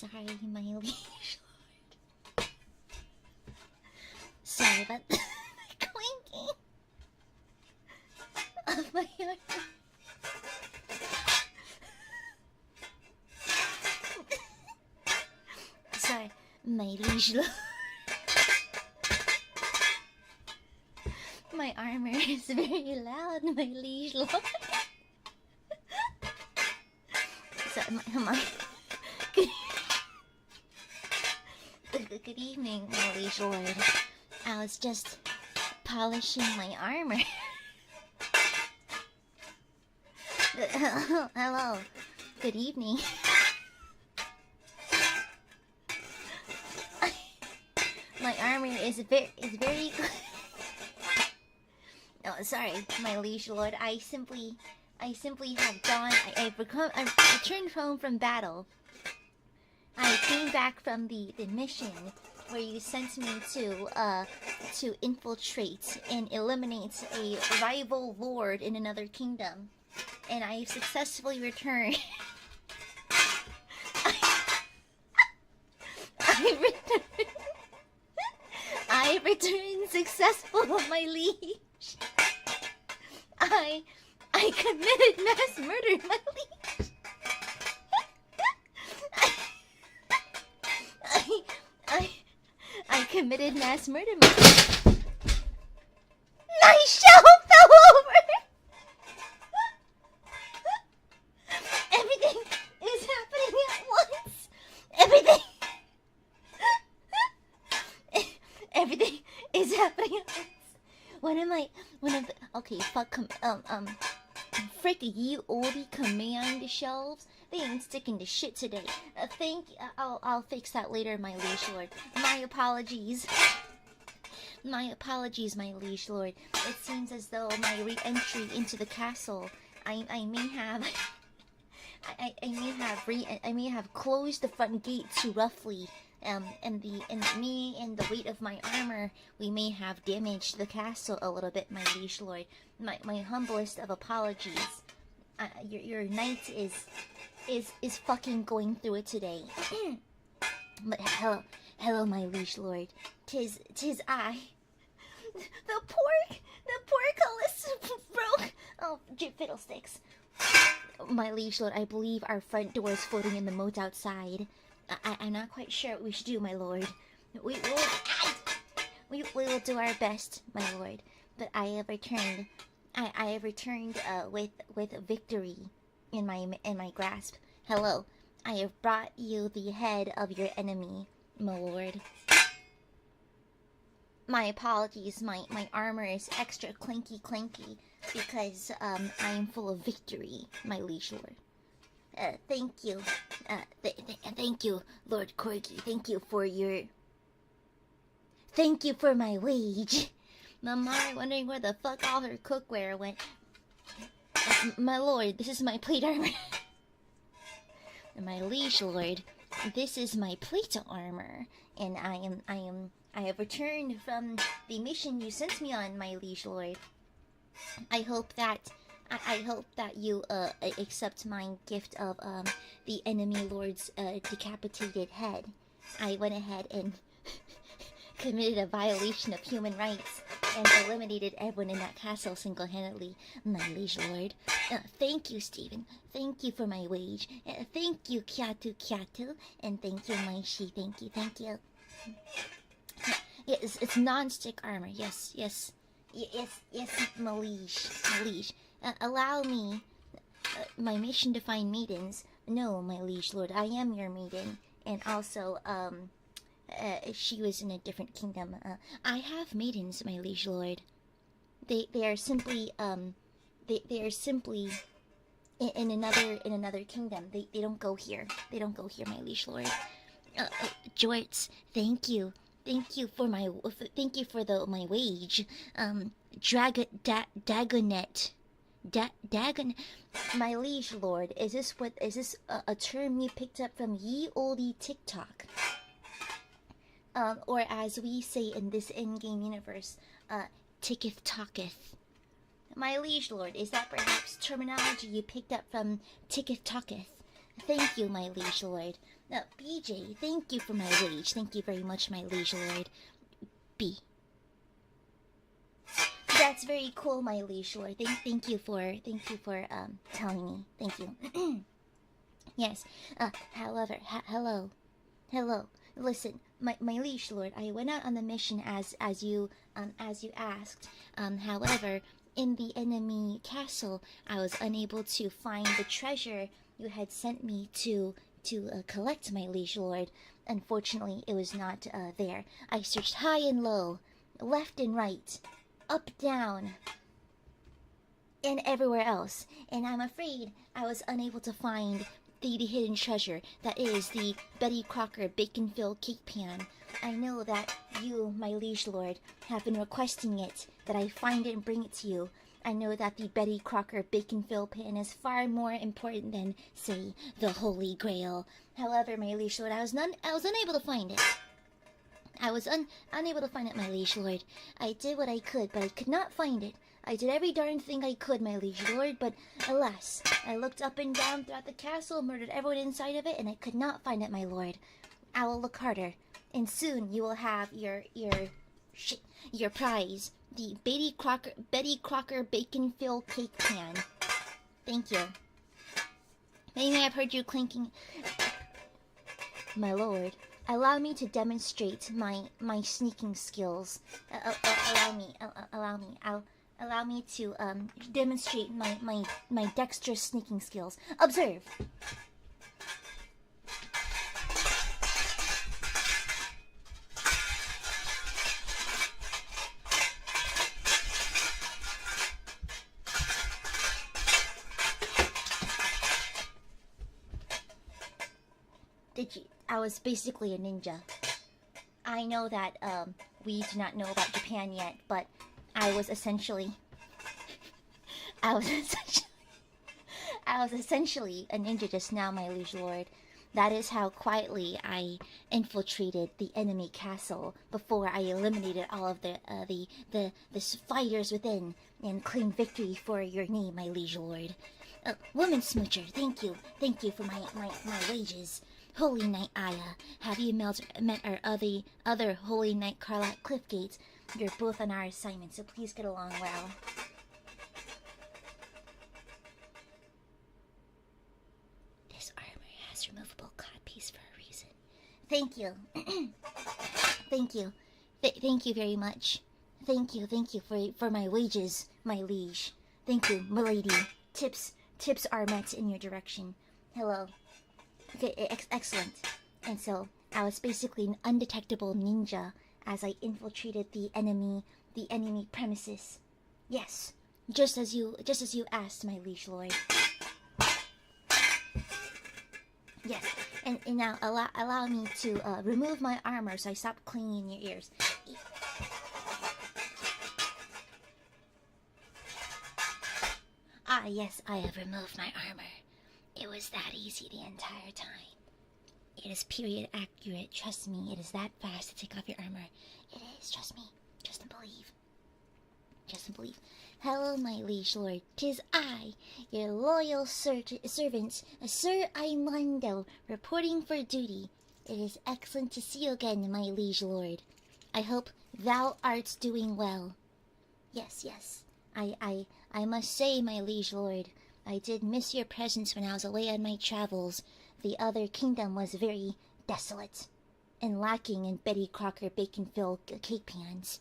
sorry, my liege lord. Sorry about the clinking of my armor. Sorry, my liege lord. My armor is very loud, my liege lord. So, good evening, my liege lord. I was just polishing my armor. Hello. Good evening. My armor is very good. Oh, sorry, my liege lord. I simply have gone. I've returned home from battle. I came back from the mission where you sent me to infiltrate and eliminate a rival lord in another kingdom, and I successfully returned. I returned successful, my liege. I committed mass murder, my liege. I committed mass murder, my liege. My shell fell over. Everything is happening at once. Everything is happening at once. Okay, fuck, frick ye oldie command shelves. They ain't sticking to shit today. I'll fix that later, my liege lord. My apologies. My apologies, my liege lord. It seems as though my re-entry into the castle, I may have closed the front gate too roughly. And me and the weight of my armor, we may have damaged the castle a little bit, my liege lord. My humblest of apologies. Your knight is fucking going through it today. But hello, my liege lord. Tis I. The poor Callisto broke. Oh, fiddlesticks. My liege lord, I believe our front door is floating in the moat outside. I'm not quite sure what we should do, my lord. We will do our best, my lord. But I have returned. I have returned with victory in my grasp. Hello, I have brought you the head of your enemy, my lord. My apologies. My armor is extra clanky because I am full of victory, my liege lord. Thank you. Thank you, Lord Corgi. Thank you for my wage. Amare wondering where the fuck all her cookware went. My lord, this is my plate armor. My liege lord, this is my plate armor, and I have returned from the mission you sent me on, my liege lord. I hope that you accept my gift of the enemy lord's decapitated head. I went ahead and committed a violation of human rights and eliminated everyone in that castle single-handedly, my liege lord. Thank you, Stephen. Thank you for my wage. Thank you, Kyatu, and thank you, Maishi. Thank you. Yes, it's non-stick armor. Yes, my liege. Allow me my mission to find maidens. No, my liege lord, I am your maiden, and also she was in a different kingdom. I have maidens, my liege lord. They are simply they are simply in another kingdom. They don't go here. My liege lord. Jorts, thank you for my wage. Dagonet. Dagon, my liege lord, is this a term you picked up from ye olde TikTok? Or as we say in this in-game universe, ticketh talketh. My liege lord, is that perhaps terminology you picked up from ticketh talketh? Thank you, my liege lord. BJ, thank you for my wage. Thank you very much, my liege lord. B. That's very cool, my liege lord. Thank you for telling me. Thank you. Yes. However, hello. Listen, my liege lord, I went out on the mission as you asked. However, in the enemy castle, I was unable to find the treasure you had sent me to collect, my liege lord. Unfortunately, it was not there. I searched high and low, left and right, up, down, and everywhere else, and I'm afraid I was unable to find the hidden treasure that is the Betty Crocker bacon-filled cake pan. I know that you, my liege lord, have been requesting it, that I find it and bring it to you. I know that the Betty Crocker bacon-filled pan is far more important than, say, the Holy Grail. However, my liege lord, I was unable to find it. I was unable to find it, my liege lord. I did what I could, but I could not find it. I did every darn thing I could, my liege lord, but alas, I looked up and down throughout the castle, murdered everyone inside of it, and I could not find it, my lord. I will look harder, and soon you will have your prize, the Betty Crocker bacon-filled cake pan. Thank you. Maybe I've heard you clinking. My lord, allow me to demonstrate my sneaking skills. Allow me to demonstrate my dexterous sneaking skills. Observe. I was basically a ninja. I know that we do not know about Japan yet, but I was essentially a ninja just now, my liege lord. That is how quietly I infiltrated the enemy castle before I eliminated all of the fighters within and claimed victory for your name, my liege lord. Woman smoocher, thank you for my wages. Holy Knight Aya, have you met our other Holy Knight Carla at Cliffgate? You're both on our assignment, so please get along well. This armor has removable codpiece for a reason. Thank you. Thank you. Thank you very much. Thank you for my wages, my liege. Thank you, milady. Tips are met in your direction. Hello. Okay, excellent. And so, I was basically an undetectable ninja as I infiltrated the enemy premises. Yes, just as you asked, my liege lord. Yes, and now allow me to remove my armor so I stop clinging in your ears. Ah, yes, I have removed my armor. It was that easy the entire time. It is period accurate, trust me. It is that fast to take off your armor. It is, trust me. Just believe. Just believe. Hello, my liege lord. 'Tis I, your loyal servant, Sir Aimando, reporting for duty. It is excellent to see you again, my liege lord. I hope thou art doing well. Yes. I must say, my liege lord, I did miss your presence when I was away on my travels. The other kingdom was very desolate and lacking in Betty Crocker bacon-filled cake pans.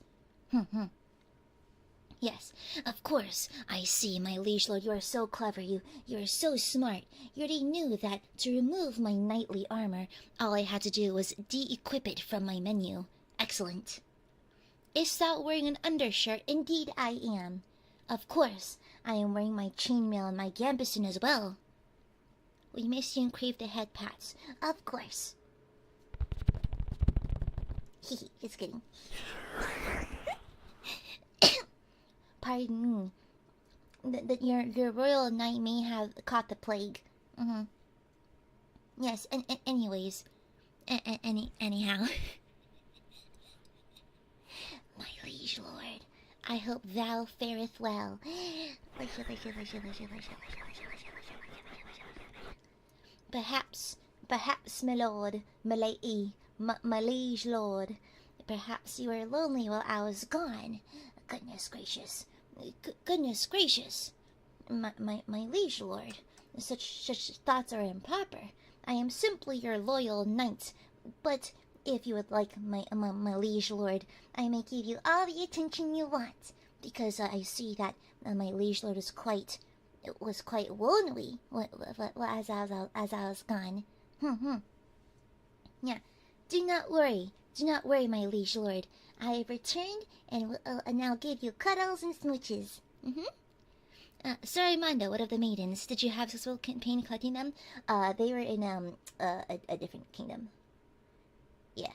Yes, of course, I see, my liege lord, you are so clever, you are so smart. You already knew that to remove my knightly armor, all I had to do was de-equip it from my menu. Excellent. Is thou wearing an undershirt? Indeed I am. Of course, I am wearing my chainmail and my gambeson as well. We miss you and crave the head pats. Of course. Hehe, just kidding. Pardon me. Your royal knight may have caught the plague. Yes, and anyways. Anyhow. My liege lord, I hope thou fareth well. Perhaps, my lord, my lady, my liege lord, perhaps you were lonely while I was gone. Goodness gracious, goodness gracious, my liege lord, such thoughts are improper. I am simply your loyal knight, but if you would like, my liege lord, I may give you all the attention you want, because I see that my liege lord was quite lonely as I was gone. Yeah, do not worry, my liege lord. I have returned and will now give you cuddles and smooches. Sorry, Mondo, what of the maidens? Did you have successful campaign collecting them? They were in a different kingdom. Yeah.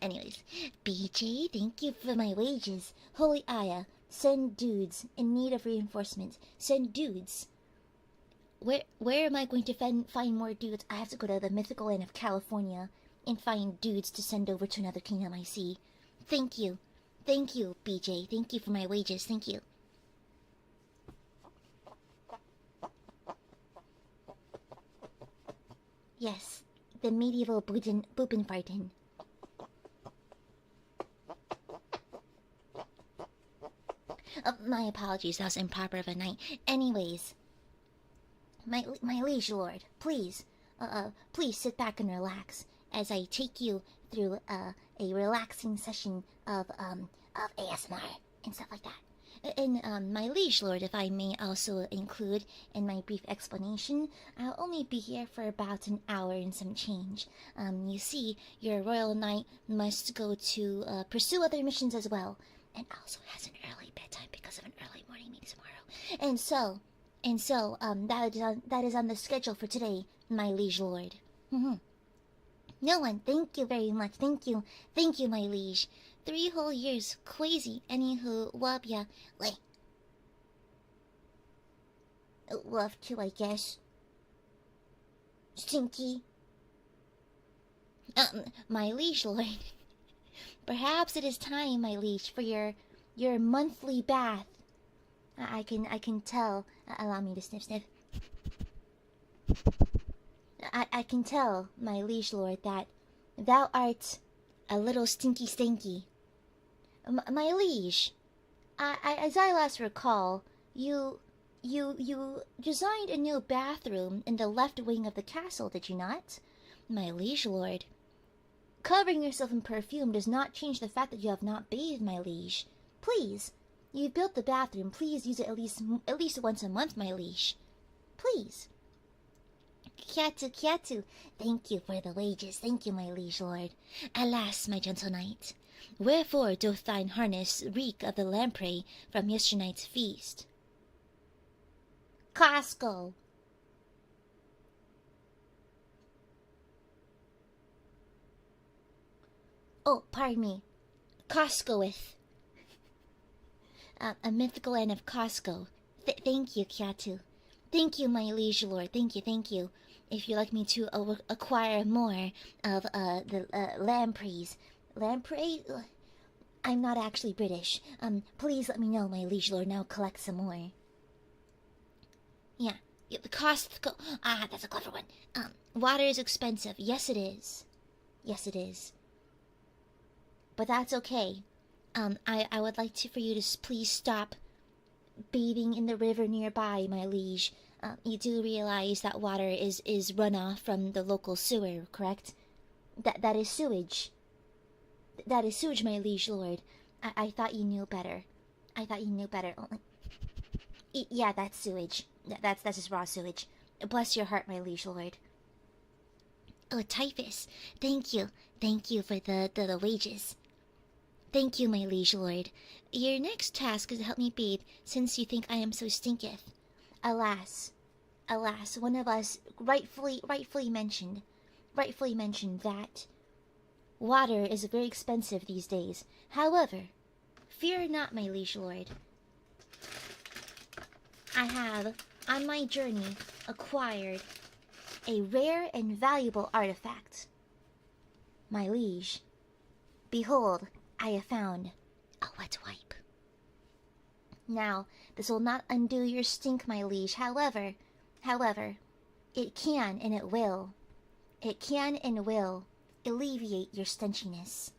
Anyways, BJ, thank you for my wages. Holy Aya, send dudes in need of reinforcement. Send dudes. Where am I going to find more dudes? I have to go to the mythical land of California and find dudes to send over to another kingdom I see. Thank you, BJ. Thank you for my wages. Thank you. Yes, the medieval Bubenfarten. My apologies, that was improper of a night. Anyways, my liege lord, please sit back and relax as I take you through a relaxing session of ASMR and stuff like that. And my liege lord, if I may also include in my brief explanation, I'll only be here for about an hour and some change. You see, your royal knight must go to pursue other missions as well, and also has an early bedtime because of an early morning meeting tomorrow. And so, that is on the schedule for today, my liege lord. No one, thank you very much. Thank you, my liege. 3 whole years, crazy. Anywho, wabya. Wait. Love to, I guess. Stinky. My liege lord. Perhaps it is time, my liege, for your monthly bath. I can tell. Allow me to sniff. I can tell, my liege lord, that thou art a little stinky. My liege, as I last recall, you designed a new bathroom in the left wing of the castle, did you not? My liege lord, covering yourself in perfume does not change the fact that you have not bathed, my liege. Please, you've built the bathroom. Please use it at least once a month, my liege. Please. Kiatu, thank you for the wages. Thank you, my liege lord. Alas, my gentle knight, wherefore doth thine harness reek of the lamprey from yesternight's feast? Costco. Oh, pardon me. Costcoeth. A mythical land of Costco. Thank you, Kiatu. Thank you, my liege lord. Thank you. If you'd like me to acquire more of the lampreys. Lamprey? I'm not actually British. Please let me know, my liege lord, and I'll collect some more. Yeah, the Costco. Ah, that's a clever one. Water is expensive. Yes, it is. But that's okay. I would like for you to please stop bathing in the river nearby, my liege. You do realize that water is runoff from the local sewer, correct? That is sewage. That is sewage, my liege lord. I thought you knew better. Yeah, that's sewage. That's just raw sewage. Bless your heart, my liege lord. Oh, typhus. Thank you for the wages. Thank you, my liege lord. Your next task is to help me bathe, since you think I am so stinketh. Alas, one of us rightfully mentioned that water is very expensive these days. However, fear not, my liege lord. I have, on my journey, acquired a rare and valuable artifact. My liege, behold, I have found a wet wipe. Now, this will not undo your stink, my liege. However, It can and it will. It can and will alleviate your stenchiness.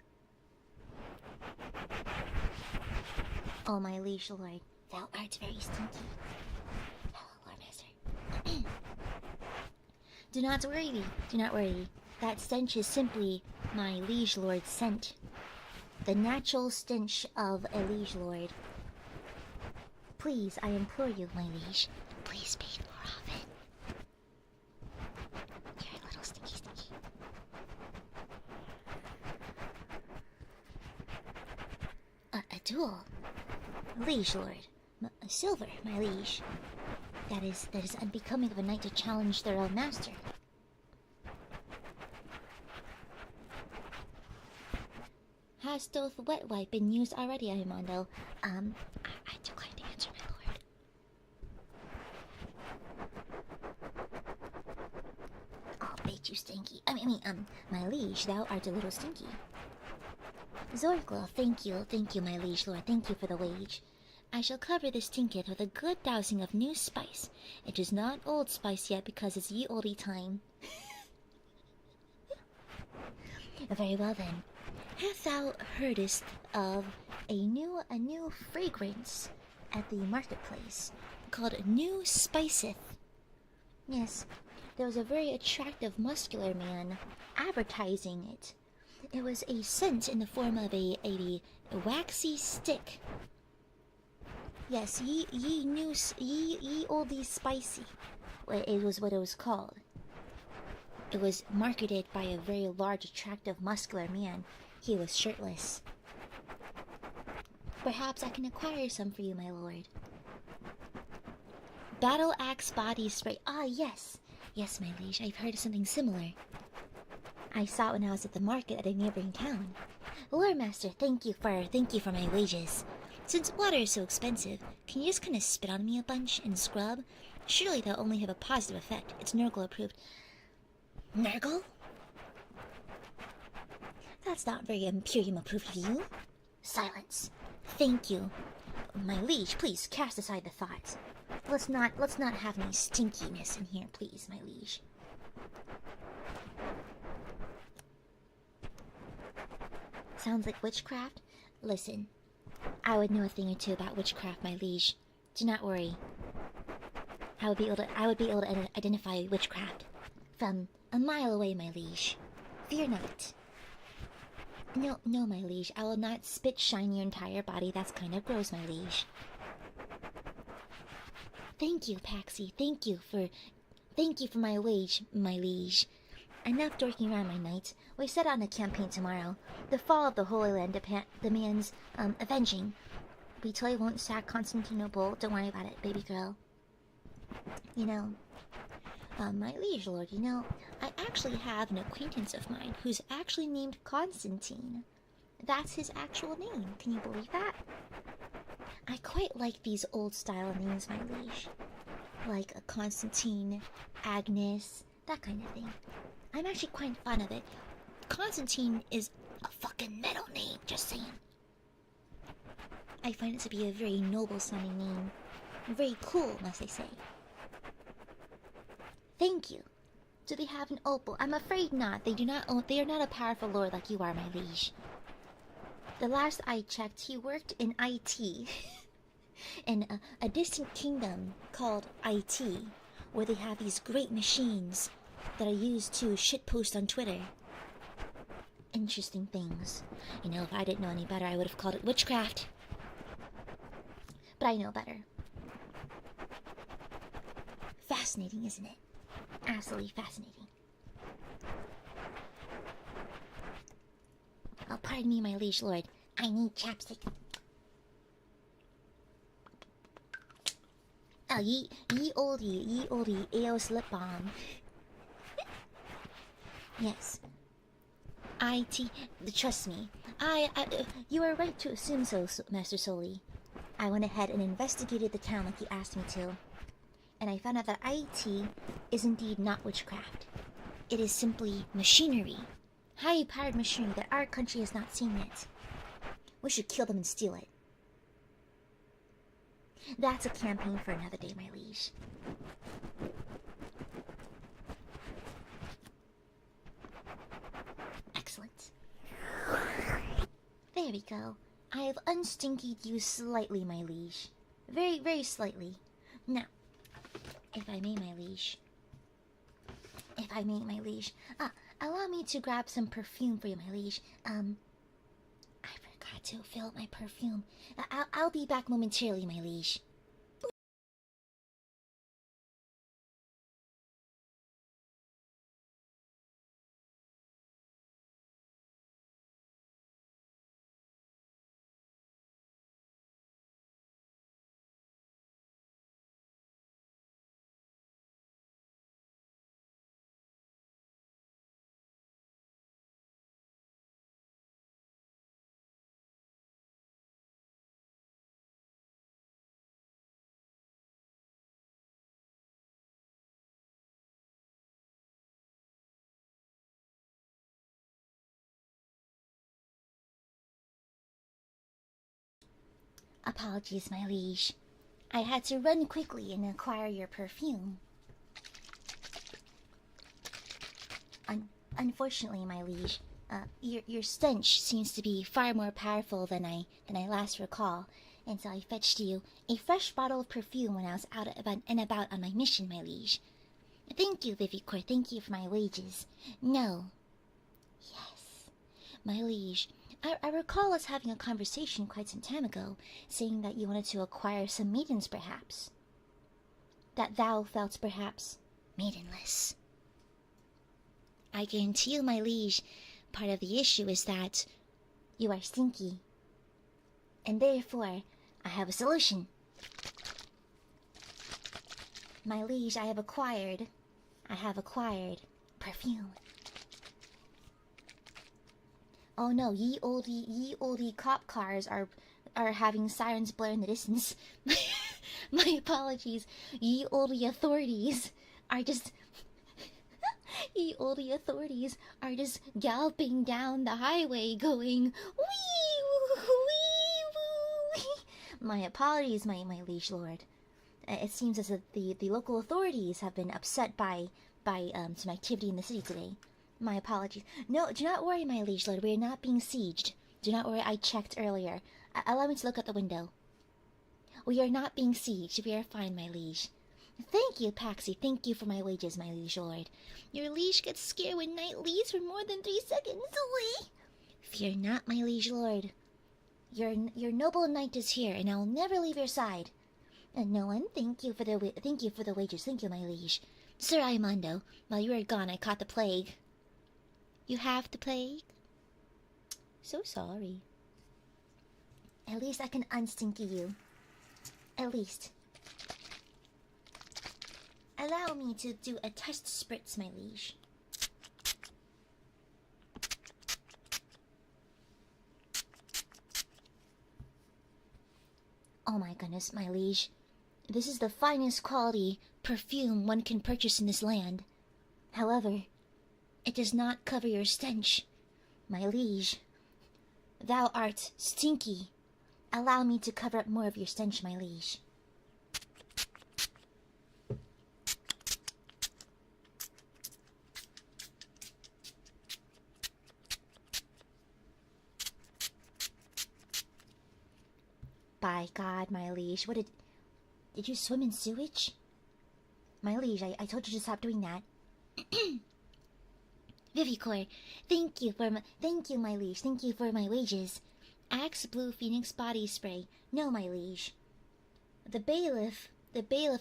Oh, my liege lord, thou art very stinky. Hello, Lord Master. Do not worry, do not worry. That stench is simply my liege lord's scent. The natural stench of a liege lord. Please, I implore you, my liege, please bathe more often. You're a little stinky. A duel? Liege lord. Silver, my liege. That is unbecoming of a knight to challenge their own master. Has doth wet wipe been used already, Armando? I decline to answer, my lord. I'll bait you, stinky. My liege, thou art a little stinky. Zorglo, thank you, my liege lord, thank you for the wage. I shall cover this trinket with a good dousing of new spice. It is not old spice yet, because it's ye olde time. Very well then. Hast thou heardest of a new fragrance at the marketplace called New Spiceth? Yes, there was a very attractive muscular man advertising it. It was a scent in the form of a waxy stick. Yes, ye olde spicy. It was what it was called. It was marketed by a very large, attractive, muscular man. He was shirtless. Perhaps I can acquire some for you, my lord. Battle axe body spray. Ah, yes. Yes, my liege, I've heard of something similar. I saw it when I was at the market at a neighboring town. Lord Master, thank you for my wages. Since water is so expensive, can you just kind of spit on me a bunch and scrub? Surely that'll only have a positive effect. It's Nurgle approved. Nurgle? That's not very Imperium approved of you. Silence. Thank you. My liege, please cast aside the thoughts. Let's not have any stinkiness in here, please, my liege. Sounds like witchcraft? Listen, I would know a thing or two about witchcraft, my liege. Do not worry. I would be able to identify witchcraft from a mile away, my liege. Fear not. No, my liege. I will not spit shine your entire body. That's kind of gross, my liege. Thank you, Paxi. Thank you for my wage, my liege. Enough dorking around, my knight. We set on a campaign tomorrow. The fall of the Holy Land demands avenging. We totally won't sack Constantinople. Don't worry about it, baby girl. My liege lord, I actually have an acquaintance of mine who's actually named Constantine. That's his actual name. Can you believe that? I quite like these old-style names, my liege. Like a Constantine, Agnes, that kind of thing. I'm actually quite fond of it. Constantine is a fucking metal name, just saying. I find it to be a very noble-sounding name. Very cool, must I say. Thank you. Do they have an opal? I'm afraid not. They are not a powerful lord like you are, my liege. The last I checked, he worked in IT. in a distant kingdom called IT, where they have these great machines that are used to shitpost on Twitter. Interesting things. If I didn't know any better, I would have called it witchcraft. But I know better. Fascinating, isn't it? Absolutely fascinating. Oh, pardon me, my liege lord. I need chapstick. Oh, ye olde Eos lip balm. Yes. Trust me. You are right to assume so, Master Soli. I went ahead and investigated the town like you asked me to. And I found out that IT is indeed not witchcraft. It is simply machinery. High-powered machinery that our country has not seen yet. We should kill them and steal it. That's a campaign for another day, my liege. Excellent. There we go. I have unstinkied you slightly, my liege. Very, very slightly. Now, if I may, my liege. If I may, my liege. Allow me to grab some perfume for you, my liege. I forgot to fill up my perfume. I'll be back momentarily, my liege. Apologies, my liege. I had to run quickly and acquire your perfume. Unfortunately, my liege, your stench seems to be far more powerful than I last recall, and so I fetched you a fresh bottle of perfume when I was out and about on my mission, my liege. Thank you, Vivicor. Thank you for my wages. No. Yes, my liege. I recall us having a conversation quite some time ago, saying that you wanted to acquire some maidens, perhaps. That thou felt perhaps maidenless. I guarantee you, my liege, part of the issue is that you are stinky. And therefore, I have a solution. My liege, I have acquired perfume. Oh no, ye olde cop cars are having sirens blare in the distance. My apologies. Ye olde authorities are just ye olde authorities are just galloping down the highway going wee woo wee woo. My apologies, my liege lord. It seems as if the local authorities have been upset by some activity in the city today. My apologies. No, do not worry, my liege lord. We are not being sieged. Do not worry, I checked earlier. Allow me to look out the window. We are not being sieged. We are fine, my liege. Thank you, Paxi. Thank you for my wages, my liege lord. Your liege gets scared when night leaves for more than 3 seconds away. Fear not, my liege lord. Your noble knight is here, and I will never leave your side. And no one, thank you for the wages. Thank you, my liege. Sir Aimondo, while you were gone, I caught the plague. You have the plague? So sorry. At least I can unstinky you. At least. Allow me to do a test spritz, my liege. Oh my goodness, my liege. This is the finest quality perfume one can purchase in this land. However, it does not cover your stench, my liege. Thou art stinky. Allow me to cover up more of your stench, my liege. By God, my liege, what did you swim in sewage? My liege, I told you to stop doing that. Vivicor, thank you, my liege. Thank you for my wages. Axe Blue Phoenix body spray. No, my liege. The bailiff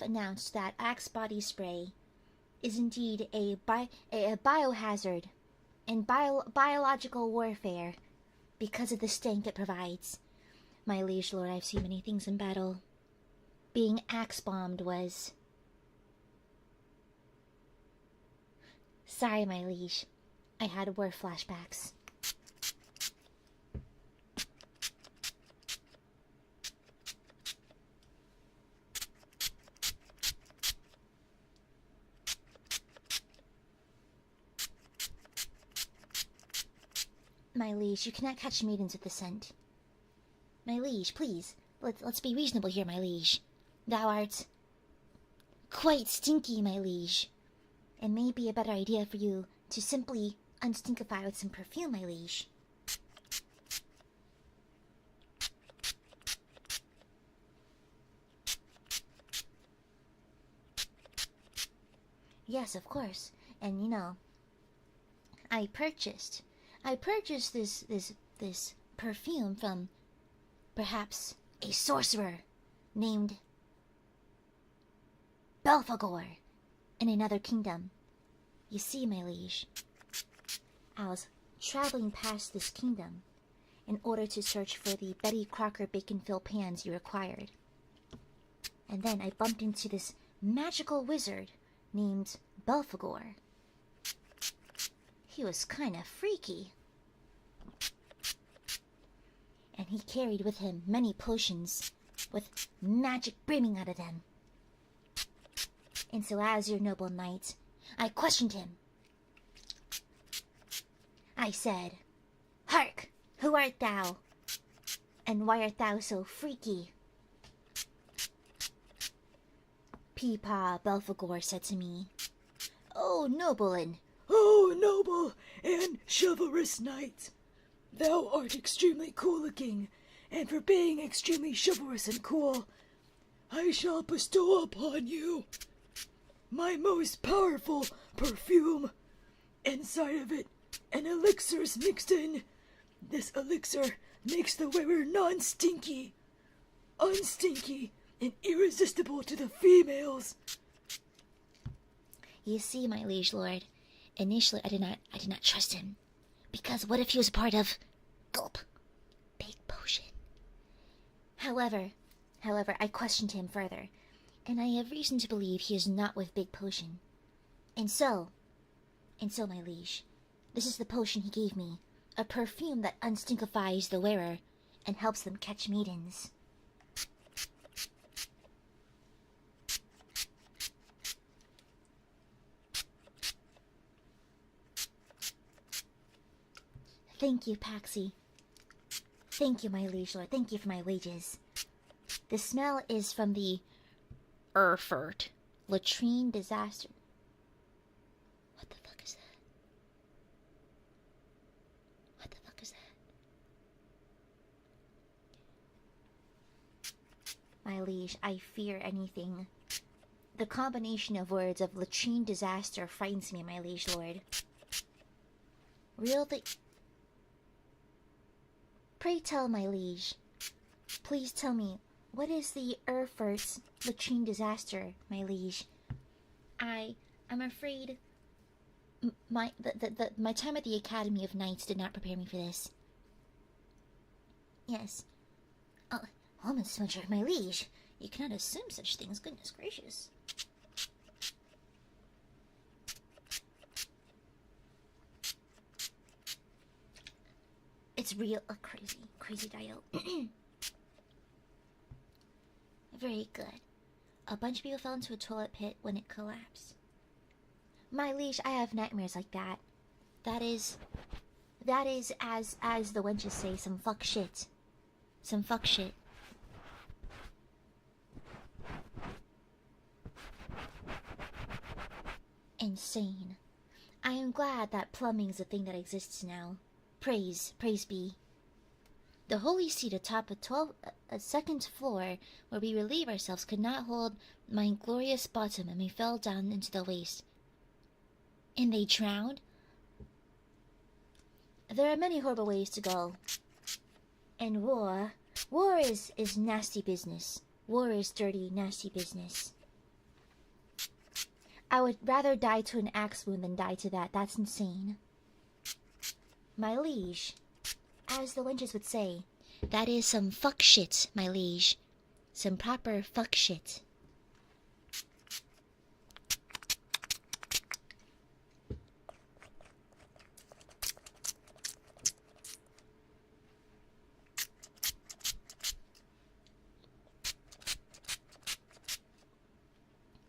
announced that Axe body spray is indeed a biohazard in biological warfare because of the stank it provides. My liege lord, I've seen many things in battle. Being axe-bombed was... Sorry, my liege. I had war flashbacks. My liege, you cannot catch maidens with the scent. My liege, please, let's be reasonable here, my liege. Thou art quite stinky, my liege. It may be a better idea for you to simply unstinkify with some perfume, my liege. Yes, of course. And you know, I purchased this perfume from perhaps a sorcerer named Belphegor in another kingdom. You see, my liege, I was traveling past this kingdom in order to search for the Betty Crocker bacon-filled pans you required. And then I bumped into this magical wizard named Belphegor. He was kinda freaky. And he carried with him many potions with magic brimming out of them. And so as your noble knight, I questioned him. I said, "Hark, who art thou? And why art thou so freaky?" Peepaw Belphegor said to me, "Oh, noble and chivalrous knight, thou art extremely cool looking, and for being extremely chivalrous and cool, I shall bestow upon you my most powerful perfume. Inside of it, an elixir's mixed in. This elixir makes the wearer non-stinky, unstinky, and irresistible to the females." You see, my liege lord, initially I did not trust him, because what if he was part of gulp, big potion? However, I questioned him further, and I have reason to believe he is not with Big Potion. And so, my liege, this is the potion he gave me, a perfume that unstinkifies the wearer and helps them catch maidens. Thank you, Paxi. Thank you, my liege lord. Thank you for my wages. The smell is from the Erfurt latrine disaster. What the fuck is that? What the fuck is that? My liege, I fear anything. The combination of words of latrine disaster frightens me, my liege lord. Pray tell, my liege. Please tell me, what is the Erfurt latrine disaster, my liege? I'm afraid my time at the Academy of Knights did not prepare me for this. Yes. Oh, Miss Smudger, my liege, you cannot assume such things. Goodness gracious. It's real, crazy dial. Very good. A bunch of people fell into a toilet pit when it collapsed. My liege, I have nightmares like that. That is as the wenches say, some fuck shit. Some fuck shit. Insane. I am glad that plumbing's a thing that exists now. Praise be. The holy seat atop a second floor where we relieve ourselves could not hold my glorious bottom, and we fell down into the waist. And they drowned? There are many horrible ways to go. And war is nasty business. War is dirty, nasty business. I would rather die to an axe wound than die to that. That's insane. My liege, as the wenches would say, that is some fuck shit, my liege. Some proper fuck shit.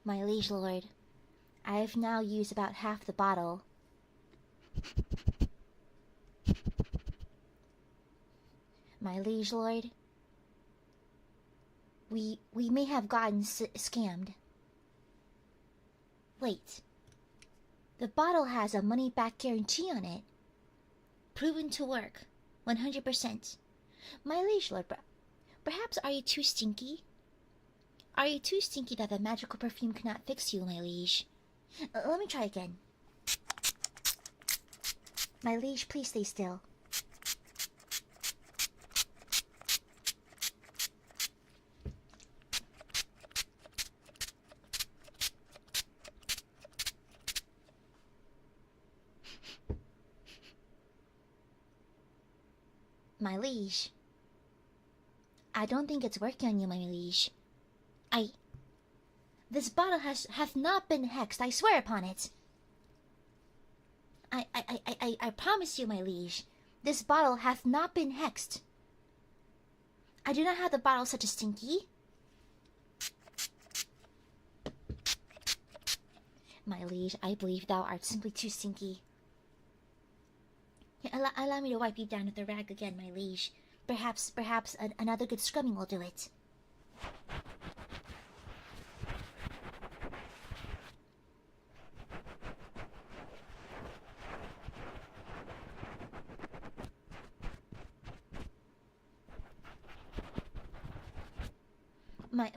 My liege lord, I have now used about half the bottle. My liege lord, we may have gotten scammed. Wait. The bottle has a money-back guarantee on it. Proven to work. 100%. My liege lord, perhaps are you too stinky? Are you too stinky that the magical perfume cannot fix you, my liege? Let me try again. My liege, please stay still. My liege, I don't think it's working on you, my liege. This bottle hath not been hexed, I swear upon it. I promise you, my liege, this bottle hath not been hexed. I do not have the bottle such a stinky. My liege, I believe thou art simply too stinky. Allow me to wipe you down with the rag again, my liege. Perhaps another good scrubbing will do it.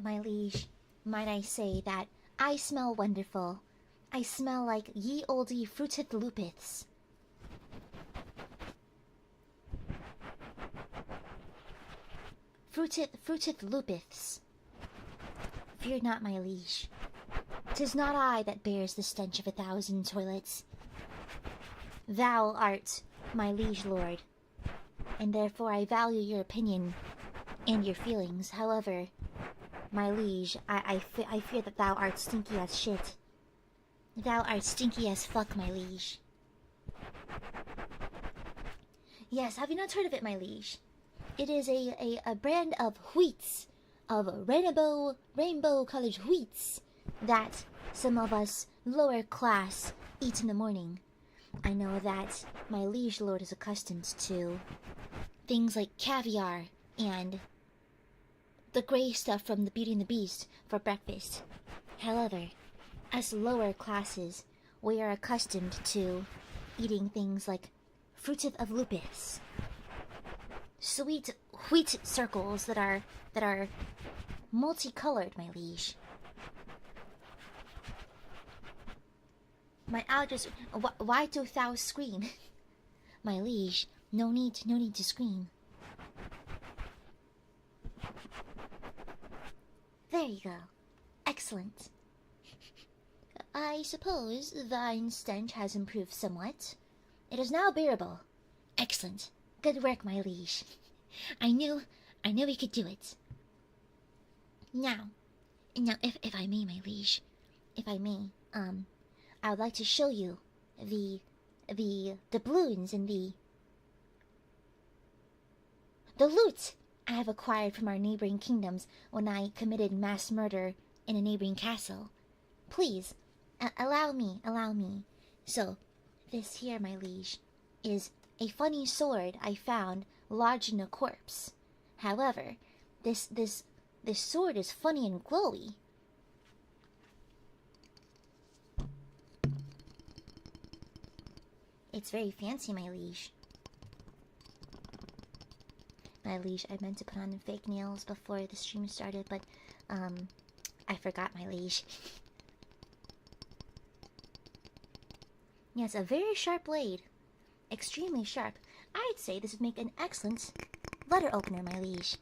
My liege, might I say that I smell wonderful. I smell like ye olde fruited lupiths. Fruited lupiths. Fear not, my liege. 'Tis not I that bears the stench of 1,000 toilets. Thou art my liege lord, and therefore I value your opinion and your feelings. However, my liege, I fear that thou art stinky as shit. Thou art stinky as fuck, my liege. Yes, have you not heard of it, my liege? It is a brand of wheats, of rainbow-colored wheats, that some of us lower class eat in the morning. I know that my liege lord is accustomed to things like caviar and the grey stuff from the Beauty and the Beast for breakfast. However, us lower classes, we are accustomed to eating things like fruited of lupus, sweet wheat circles that are multicolored, my liege. My elders, why dost thou scream? My liege, no need to scream. There you go. Excellent. I suppose thine stench has improved somewhat. It is now bearable. Excellent. Good work, my liege. I knew we could do it. Now, if I may, my liege, if I may, I would like to show you the doubloons and the loot I have acquired from our neighboring kingdoms when I committed mass murder in a neighboring castle. Please, allow me. So, this here, my liege, is a funny sword I found lodged in a corpse. However, this sword is funny and glowy. It's very fancy, my liege. My liege, I meant to put on fake nails before the stream started, but, I forgot, my liege. Yes, a very sharp blade. Extremely sharp. I'd say this would make an excellent letter opener, my liege.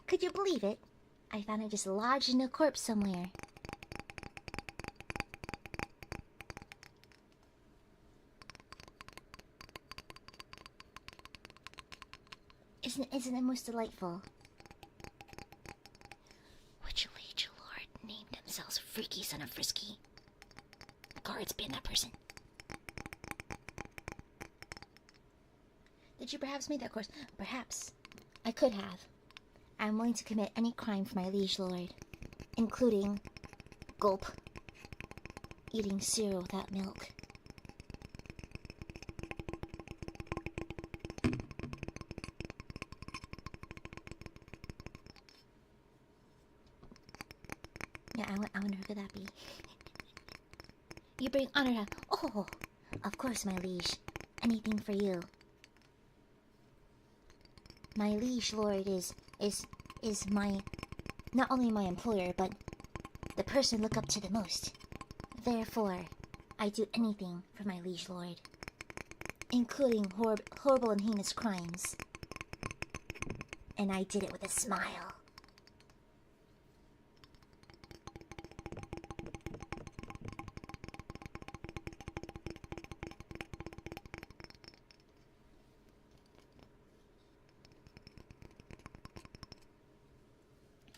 Could you believe it? I found it just lodged in a corpse somewhere. Isn't it most delightful? Which liege lord named themselves Freaky Son of Frisky? Guards ban that person. Did you perhaps make that course? Perhaps. I could have. I'm willing to commit any crime for my liege lord, including gulp, eating cereal without milk. I wonder who could that be. You bring honor. Oh, of course, my liege. Anything for you. My liege lord is my, not only my employer, but the person I look up to the most. Therefore, I do anything for my liege lord, including horrible and heinous crimes. And I did it with a smile.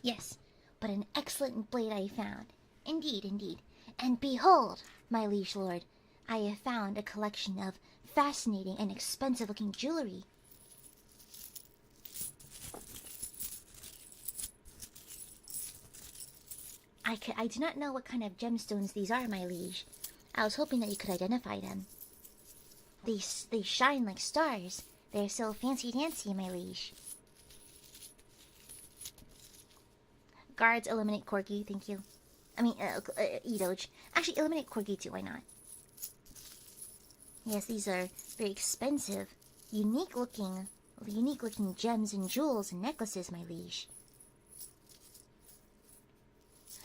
Yes, but an excellent blade I found. Indeed, indeed. And behold, my liege lord, I have found a collection of fascinating and expensive-looking jewelry. I do not know what kind of gemstones these are, my liege. I was hoping that you could identify them. They shine like stars. They're so fancy-dancy, my liege. Guards, eliminate Corgi, thank you. I mean, Edoge. Actually, eliminate Corgi too, why not? Yes, these are very expensive, unique looking gems and jewels and necklaces, my liege.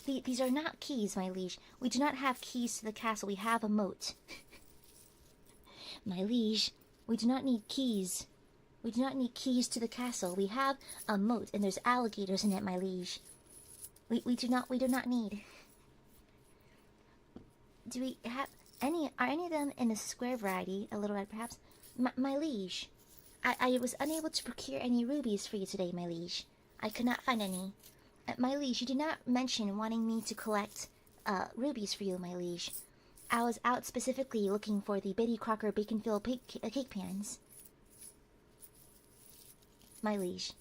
These are not keys, my liege. We do not have keys to the castle. We have a moat. My liege, we do not need keys. We do not need keys to the castle. We have a moat, and there's alligators in it, my liege. We do not need. Do we have any? Are any of them in the square variety? A little red, perhaps. My liege, I was unable to procure any rubies for you today, my liege. I could not find any. My liege, you did not mention wanting me to collect rubies for you, my liege. I was out specifically looking for the Betty Crocker bacon-filled cake pans. My liege.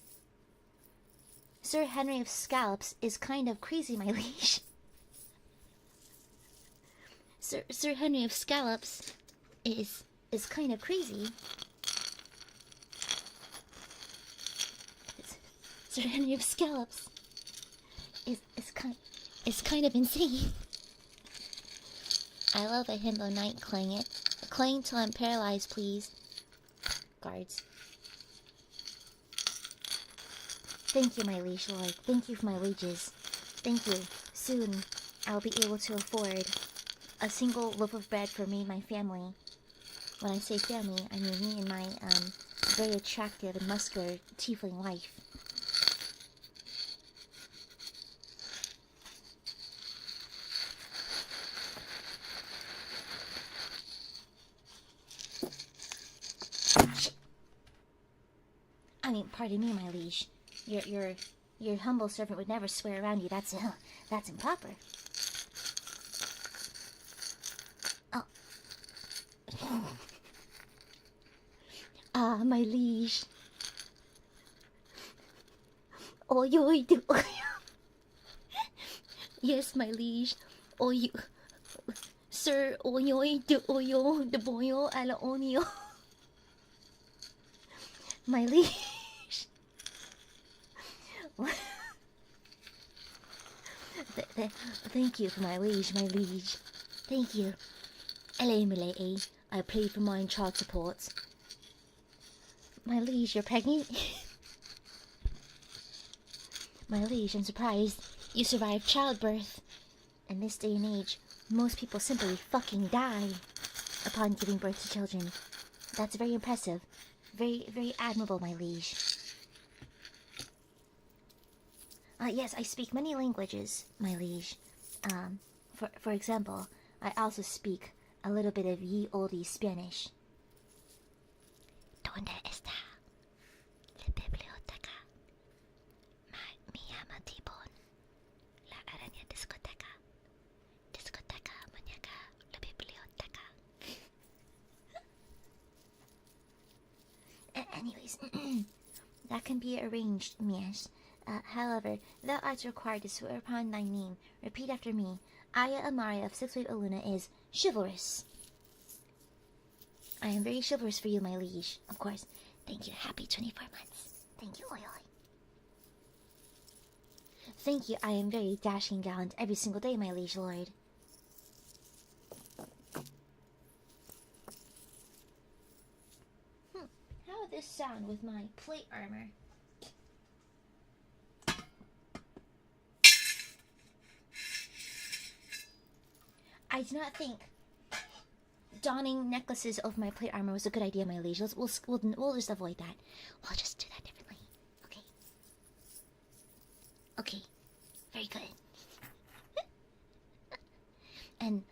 Sir Henry of Scallops is kind of crazy, my liege. Sir Henry of Scallops is kind of crazy. Sir Henry of Scallops is kind of insane. I love a himbo knight, clang it. Clang till I'm paralyzed, please. Guards. Thank you, my liege lord. Thank you for my wages. Thank you. Soon, I'll be able to afford a single loaf of bread for me and my family. When I say family, I mean me and my very attractive and muscular tiefling wife. I mean, pardon me, my liege. Your humble servant would never swear around you. That's improper. Oh. Ah, my liege. Oyoy do oyo. Yes, my liege. Oyo. Sir, oyoy do oyo de boyo ala onio. My liege. Thank you for my liege, Thank you. AiaAmareLIVE, I paid for mine child support. My liege, you're pregnant? My liege, I'm surprised you survived childbirth. In this day and age, most people simply fucking die upon giving birth to children. That's very impressive. Very, very admirable, my liege. Yes, I speak many languages, my liege. For example, I also speak a little bit of ye olde Spanish. ¿Dónde está la biblioteca? Me llama Tibón. La araña discoteca. Discoteca, mañana, la biblioteca. Anyways, that can be arranged, Mies. However, thou art required to swear upon thy name. Repeat after me. AiaAmare of 6-wave ILUNA is chivalrous. I am very chivalrous for you, my liege. Of course. Thank you. Happy 24 months. Thank you, oi oi. Thank you. I am very dashing and gallant every single day, my liege lord. How would this sound with my plate armor? I do not think donning necklaces over my plate armor was a good idea, my liege. We'll just avoid that. We'll just do that differently. Okay. Okay. Very good. And,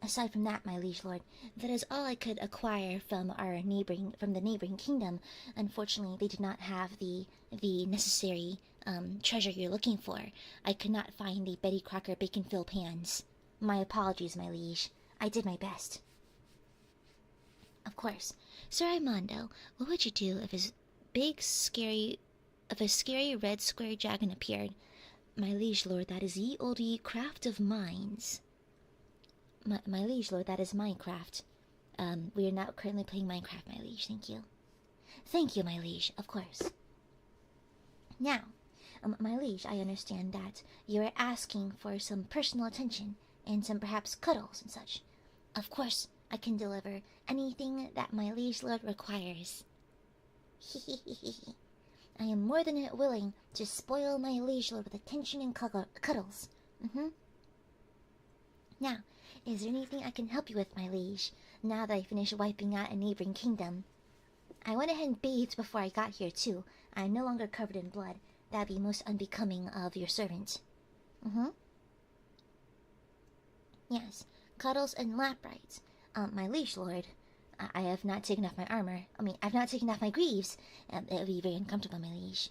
aside from that, my liege lord, that is all I could acquire from the neighboring kingdom. Unfortunately, they did not have the necessary, treasure you're looking for. I could not find the Betty Crocker bacon-filled pans. My apologies, my liege. I did my best. Of course. Sir Aimondo, what would you do if a scary red square dragon appeared? My liege lord, that is ye olde craft of mines. My liege lord, that is Minecraft. We are not currently playing Minecraft, my liege. Thank you. Thank you, my liege. Of course. Now, my liege, I understand that you are asking for some personal attention and some perhaps cuddles and such. Of course, I can deliver anything that my liege lord requires. I am more than willing to spoil my liege lord with attention and cuddles. Now, is there anything I can help you with, my liege, now that I finished wiping out a neighboring kingdom? I went ahead and bathed before I got here, too. I am no longer covered in blood. That'd be most unbecoming of your servant. Yes, cuddles and lap rides. My liege lord, I have not taken off my armor. I mean, I've not taken off my greaves. It would be very uncomfortable, my liege.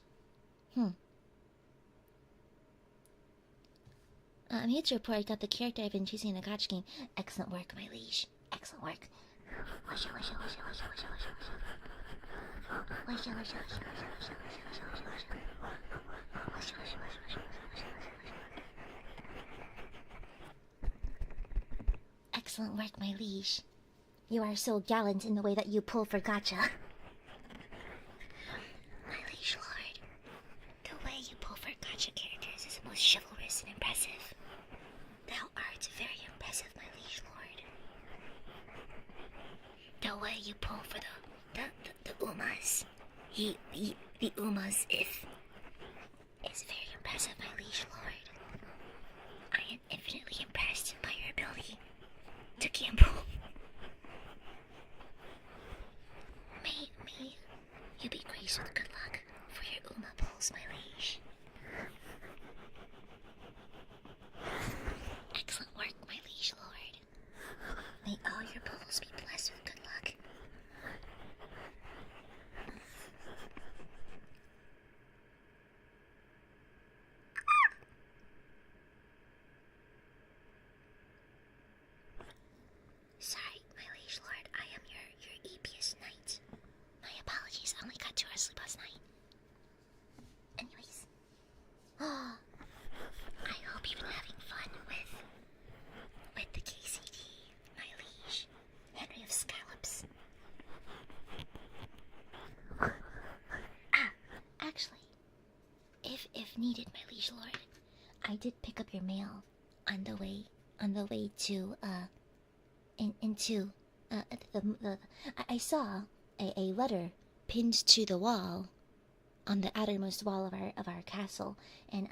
I'm here to report I got the character I've been chasing in the gotcha game. Excellent work, my liege. Excellent work. Excellent work, my liege. You are so gallant in the way that you pull for gotcha. My liege lord, the way you pull for gotcha characters is most chivalrous and impressive. Thou art very impressive, my liege lord. The way you pull for the umas, the umas is very impressive, my liege lord. I am infinitely impressed by your ability to gamble. May you be graced with good luck for your uma pulls, my liege. Excellent work, my liege lord. May all your pulls be blessed with good luck. Sorry, my liege lord, I am your epiest knight. My apologies, I only got 2 hours sleep last night. Anyways, I hope you've been having fun with the KCD, my liege, Henry of Scallops. Actually, if needed, my liege lord, I did pick up your mail on the way to I saw a letter pinned to the wall on the outermost wall of our castle, and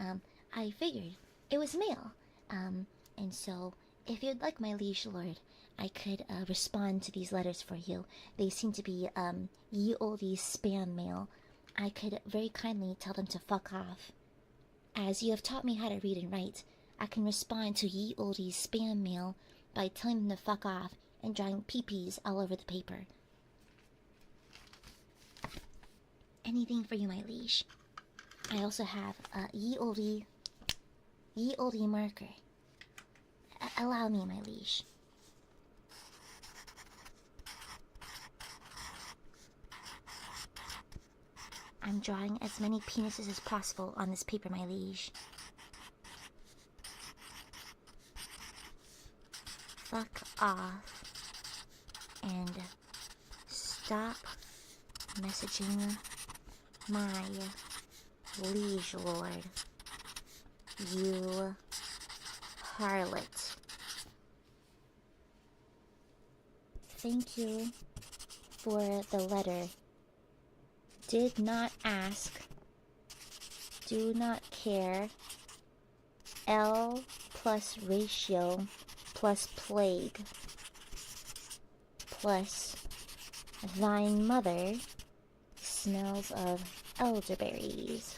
I figured it was mail. And so if you'd like, my liege lord, I could respond to these letters for you. They seem to be ye olde spam mail. I could very kindly tell them to fuck off. As you have taught me how to read and write, I can respond to ye olde spam mail by telling them to fuck off and drawing peepees all over the paper. Anything for you, my liege. I also have ye olde marker. Allow me, my liege. I'm drawing as many penises as possible on this paper, my liege. Fuck off and stop messaging my liege lord. you harlot. Thank you for the letter. Did not ask. Do not care. L plus ratio plus plague plus thine mother smells of elderberries.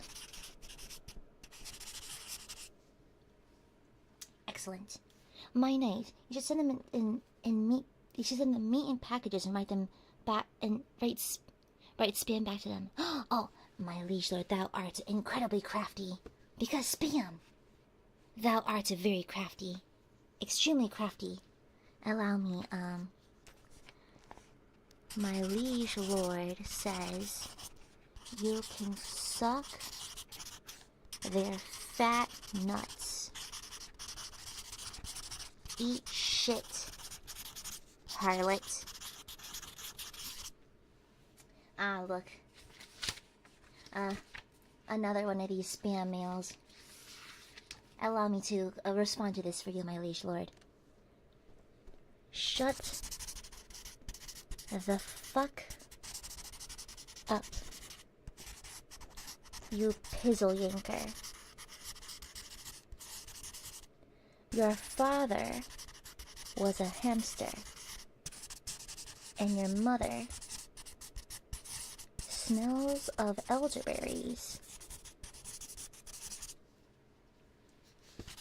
Excellent. My knight, you should send them in meat. You should send them meat in packages and write them back and write spam back to them. Oh, my liege lord, thou art incredibly crafty. Because spam. Thou art very crafty. Extremely crafty. Allow me, my liege lord says you can suck their fat nuts. Eat shit, harlot. Ah, look. Another one of these spam mails. Allow me to respond to this for you, my liege lord. Shut the fuck up, you pizzle yanker. Your father was a hamster, and your mother smells of elderberries.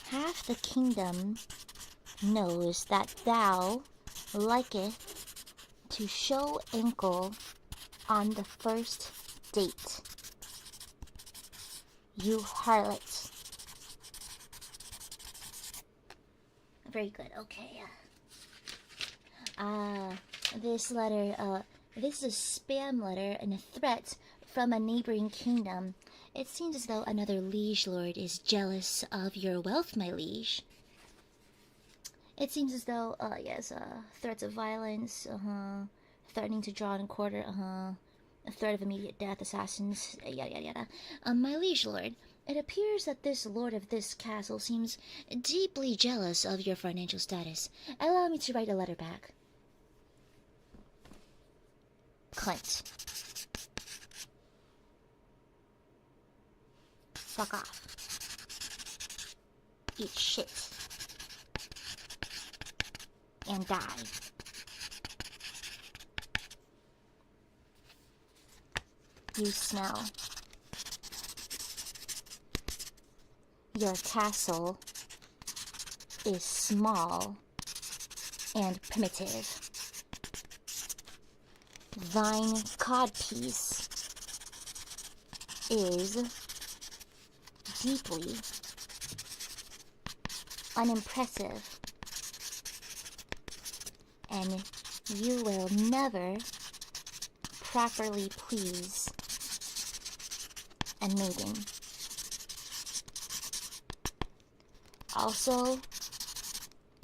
Half the kingdom knows that thou liketh to show ankle on the first date. You harlot. Very good, okay. This letter, this is a spam letter and a threat from a neighboring kingdom. It seems as though another liege lord is jealous of your wealth, my liege. It seems as though, yes, threats of violence, threatening to draw and quarter, a threat of immediate death, assassins, yada yada yada. My liege lord, it appears that this lord of this castle seems deeply jealous of your financial status. Allow me to write a letter back. Cunt. Fuck off. Eat shit. And die. You smell. Your castle is small and primitive. Thine codpiece is deeply unimpressive, and you will never properly please a maiden. Also,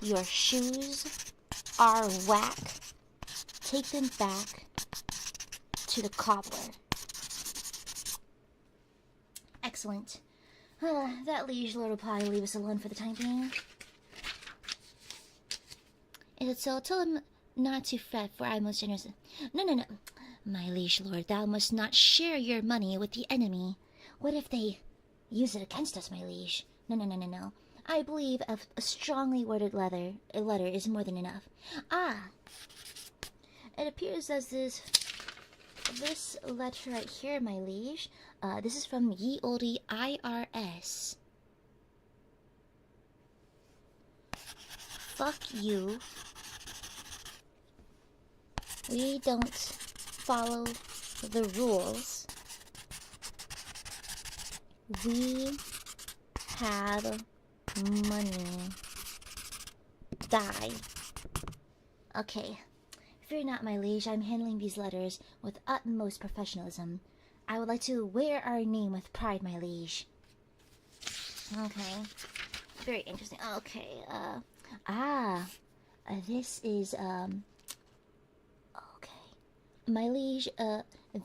your shoes are whack. Take them back to the cobbler. Excellent. That liege lord will probably leave us alone for the time being. Is it so? Tell him not to fret, for I am most generous. No. My liege lord, thou must not share your money with the enemy. What if they use it against us, my liege? No. I believe a strongly worded letter is more than enough. It appears as this letter right here, my liege. This is from ye olde IRS. Fuck you. We don't follow the rules. We have money. Die. Okay. Fear not, my liege. I'm handling these letters with utmost professionalism. I would like to wear our name with pride, my liege. Okay. Very interesting. Okay, this is, okay. My liege,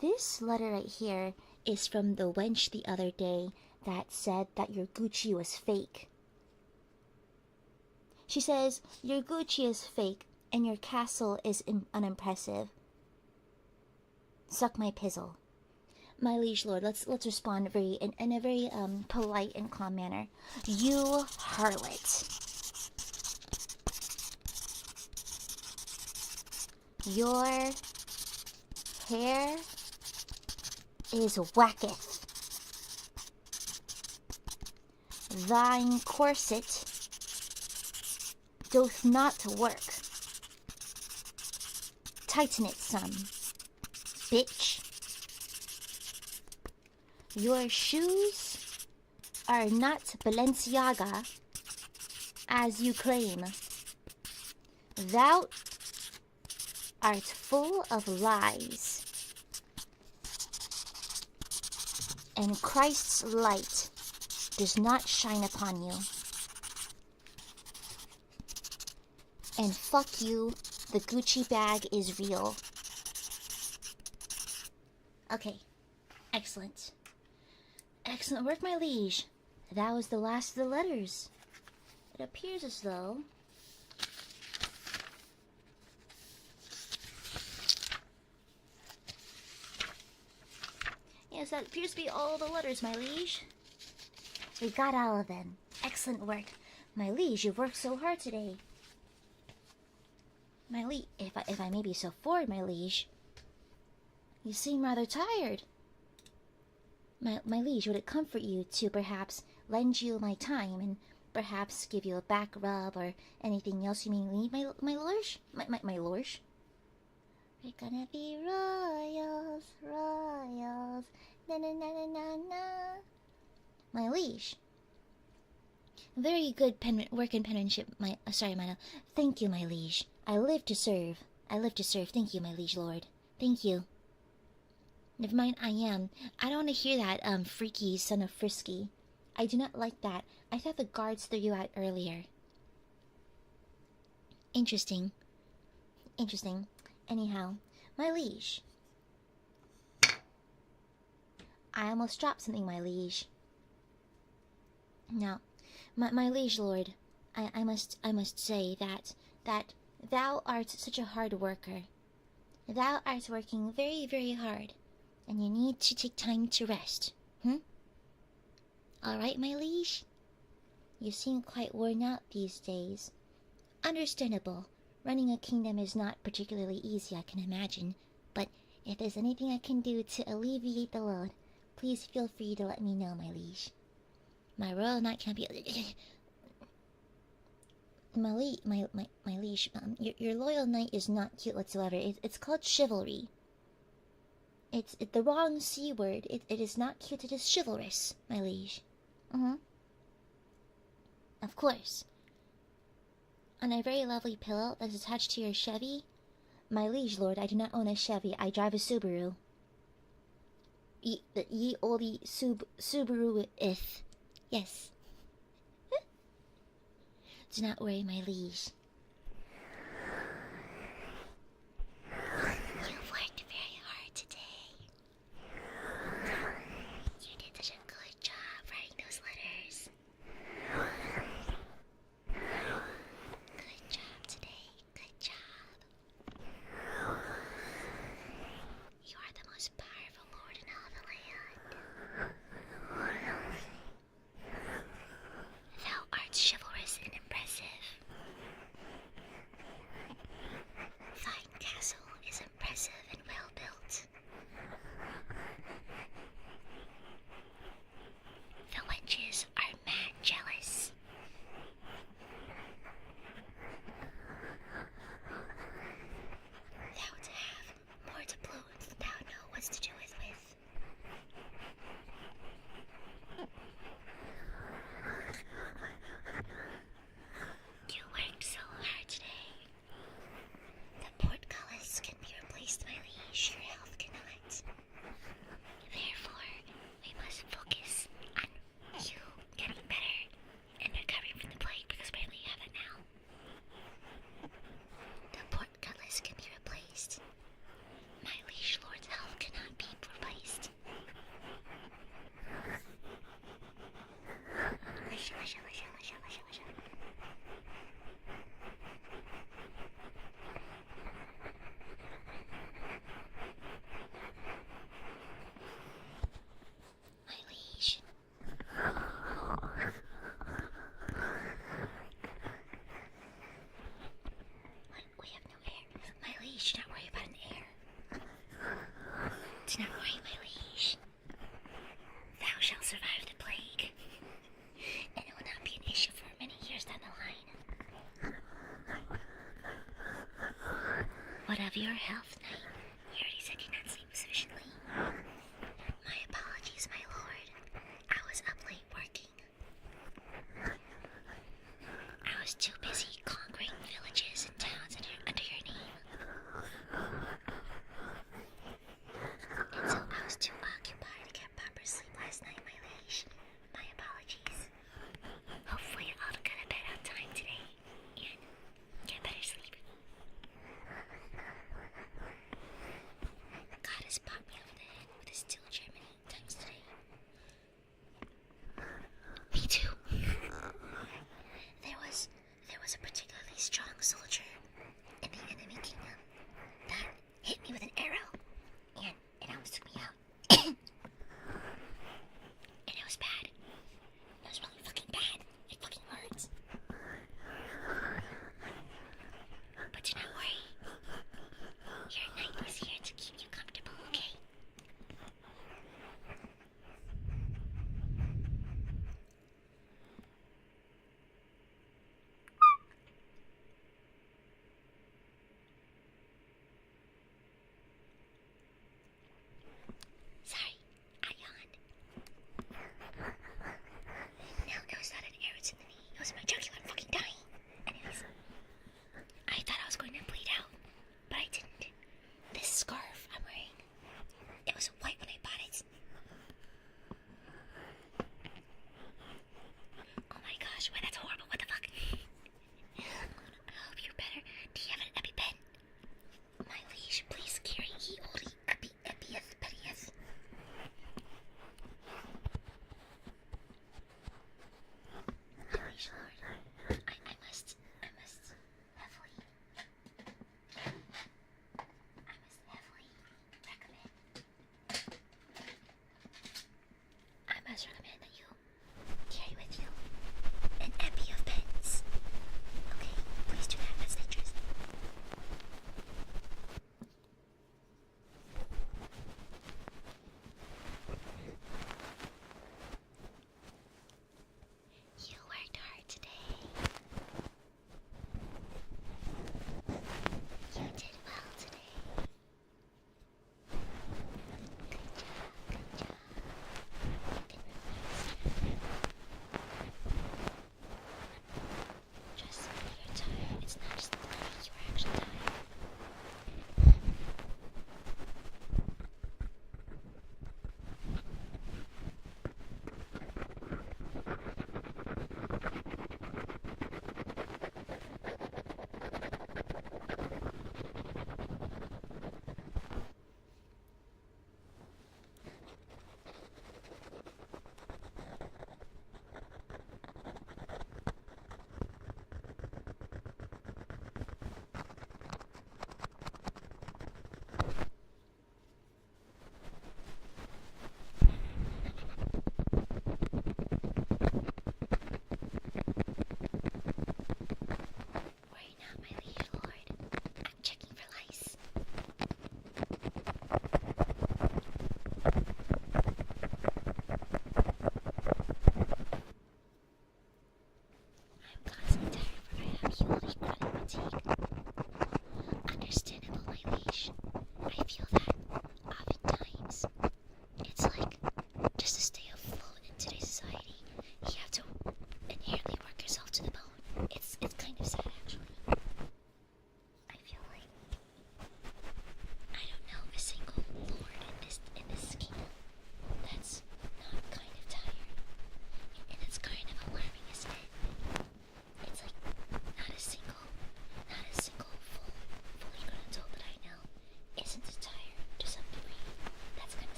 this letter right here is from the wench the other day that said that your Gucci was fake. She says, your Gucci is fake and your castle is unimpressive. Suck my pizzle. My liege lord, let's respond in a very polite and calm manner. You harlot. Your hair is whacketh. Thine corset doth not work. Tighten it some, bitch. Your shoes are not Balenciaga, as you claim. Thou art full of lies, and Christ's light does not shine upon you. And fuck you, the Gucci bag is real. Okay, excellent. Excellent work, my liege. That was the last of the letters. It appears as though... Yes, that appears to be all the letters, my liege. We got all of them. Excellent work. My liege, you've worked so hard today. My liege, if I may be so forward, my liege, you seem rather tired. My liege, would it comfort you to perhaps lend you my time and perhaps give you a back rub or anything else you may need, my lorge? My lorge? We're gonna be royals, royals, na na na na na na. My liege. Very good work and penmanship, sorry, Milo. Thank you, my liege. I live to serve. I live to serve. Thank you, my liege lord. Thank you. Never mind, I don't want to hear that, freaky son of Frisky. I do not like that. I thought the guards threw you out earlier. Interesting. Interesting. Anyhow, my liege. I almost dropped something, my liege. Now, my liege lord, I must say that thou art such a hard worker. Thou art working very, very hard, and you need to take time to rest. All right, my liege? You seem quite worn out these days. Understandable. Running a kingdom is not particularly easy, I can imagine. But if there's anything I can do to alleviate the load, please feel free to let me know, my liege. My royal knight can't be... My liege, your loyal knight is not cute whatsoever. It's called chivalry. It's the wrong C word. It is not cute, it is chivalrous, my liege. Of course. On a very lovely pillow that is attached to your Chevy. My liege lord, I do not own a Chevy. I drive a Subaru. Ye olde Subaru-ith. Yes. Do not worry, my liege. You've worked very hard today. You did such a good job writing those letters. Good job today. Good job. You are the most powerful lord in all the land. Thou art chivalrous and impressive. Do not worry, my liege. Thou shalt survive the plague, and it will not be an issue for many years down the line. What of your health, knight? You already said you not sleep sufficiently. My apologies, my lord. I was up late working. I was too busy conquering villages and towns under your name. And so I was too occupied to get proper sleep last night, my liege. My apologies. Hopefully I'll get a bed on time today and get better sleep. God has popped me over the head with his steel chair many times today. Me too. There was a particularly strong soldier in the enemy kingdom that hit me with an arrow and it almost took me out. And it was bad. It was really fucking bad. It fucking hurts. But do not worry. Your knight is here to keep you comfortable, okay?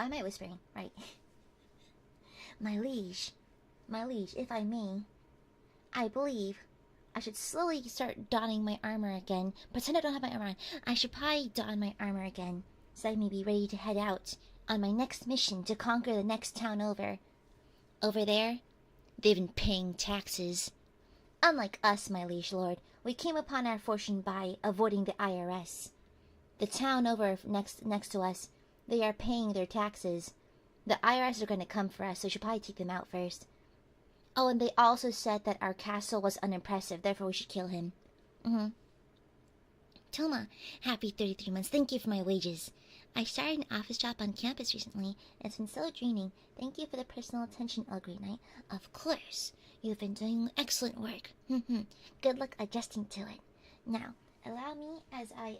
Why am I whispering? Right. My liege, if I may, I believe I should slowly start donning my armor again. Pretend I don't have my armor on. I should probably don my armor again, so I may be ready to head out on my next mission to conquer the next town over. Over there, they've been paying taxes. Unlike us, my liege lord, we came upon our fortune by avoiding the IRS. The town over next to us, they are paying their taxes. The IRS are going to come for us, so we should probably take them out first. Oh, and they also said that our castle was unimpressive, therefore we should kill him. Toma, happy 33 months. Thank you for my wages. I started an office job on campus recently. It's been so draining. Thank you for the personal attention, El Great Knight. Of course. You've been doing excellent work. Good luck adjusting to it. Now, allow me as I,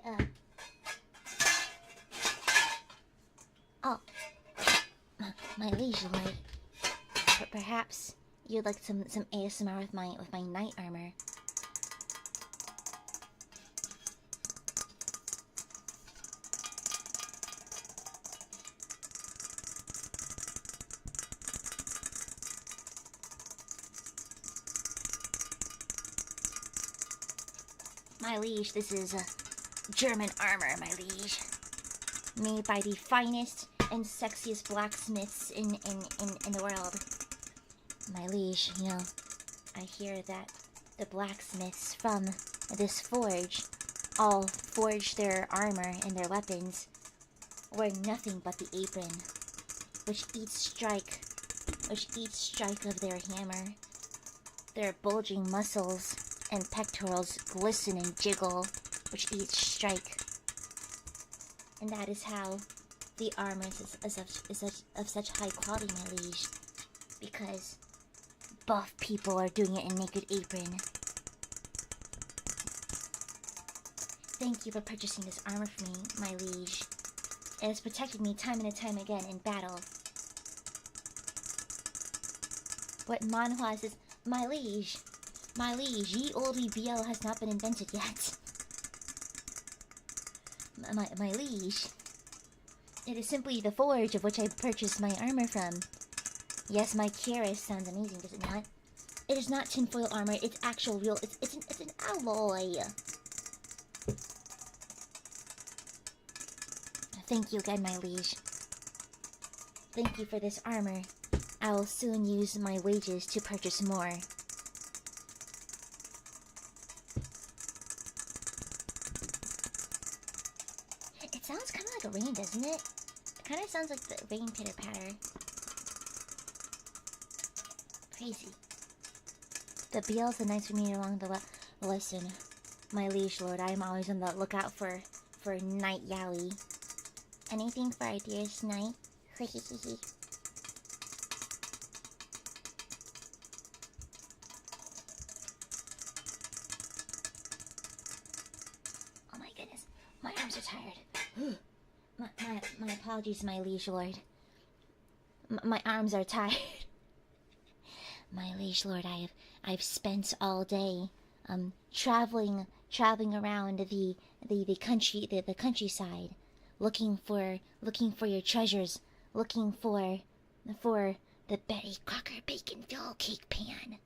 Oh. My liege lord. Perhaps you'd like some ASMR with my knight armor. My liege, this is German armor, my liege. Made by the finest and sexiest blacksmiths in the world. My liege, you know, I hear that the blacksmiths from this forge all forged their armor and their weapons wearing nothing but the apron, which each strike of their hammer, their bulging muscles and pectorals glisten and jiggle with each strike. And that is how the armor is of such high quality, my liege, because buff people are doing it in naked apron. Thank you for purchasing this armor for me, my liege. It has protected me time and time again in battle. What manhwa is this? My liege, ye olde BL has not been invented yet. My liege, it is simply the forge of which I purchased my armor from. Yes, my cuirass sounds amazing, does it not? It is not tinfoil armor, it's actual real, it's an alloy. Thank you again, my liege. Thank you for this armor. I will soon use my wages to purchase more. It sounds kind of like a rain, doesn't it? It kind of sounds like the rain pitter-patter. Crazy. The BL's the nice for me along the listen, my liege lord, I am always on the lookout for night yaoi. Anything for our dearest knight? Oh my goodness, my arms are tired. my apologies, my liege lord. My arms are tired. My liege lord, I've spent all day traveling around the countryside, looking for your treasures, looking for the Betty Crocker bacon fill cake pan.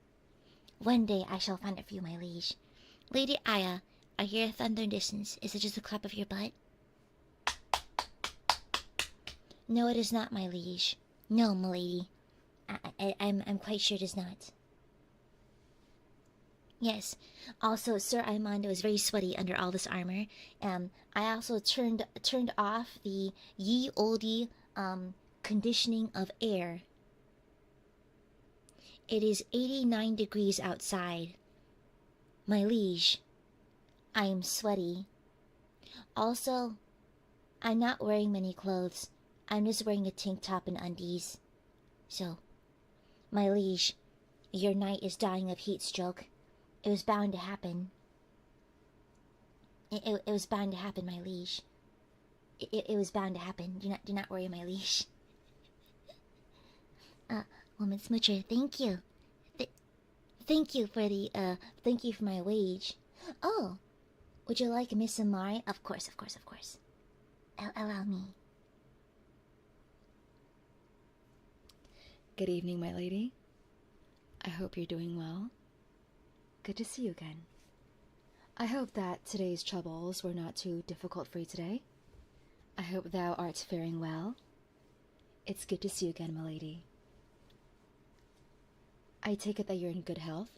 One day I shall find it for you, my liege. Lady Aya, I hear thunder in distance. Is it just a clap of your butt? No, it is not, my liege. No, milady. I'm quite sure it is not. Yes. Also, Sir Aimando is very sweaty under all this armor. I also turned off the ye olde conditioning of air. It is 89 degrees outside. My liege, I am sweaty. Also, I'm not wearing many clothes. I'm just wearing a tank top and undies. So, my liege, your knight is dying of heat stroke. It was bound to happen. It was bound to happen, my liege. It was bound to happen. Do not worry, my liege. Woman Smoocher, thank you. Thank you for my wage. Oh, would you like Miss Amare? Of course. Allow me. Good evening, my lady. I hope you're doing well. Good to see you again. I hope that today's troubles were not too difficult for you today. I hope thou art faring well. It's good to see you again, my lady. I take it that you're in good health.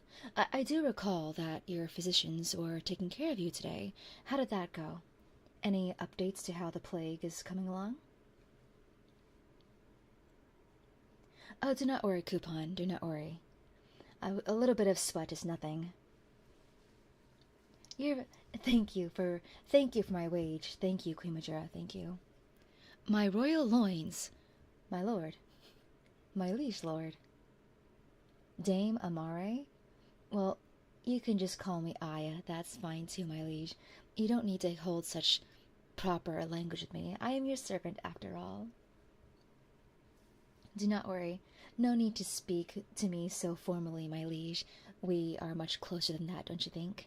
I do recall that your physicians were taking care of you today. How did that go? Any updates to how the plague is coming along? Oh, do not worry, Coupon. Do not worry. A little bit of sweat is nothing. Thank you for my wage. Thank you, Queen Majora. Thank you. My royal loins, my lord, my liege lord. Dame Amare? Well, you can just call me Aya. That's fine too, my liege. You don't need to hold such proper language with me. I am your servant after all. Do not worry. No need to speak to me so formally, my liege. We are much closer than that, don't you think?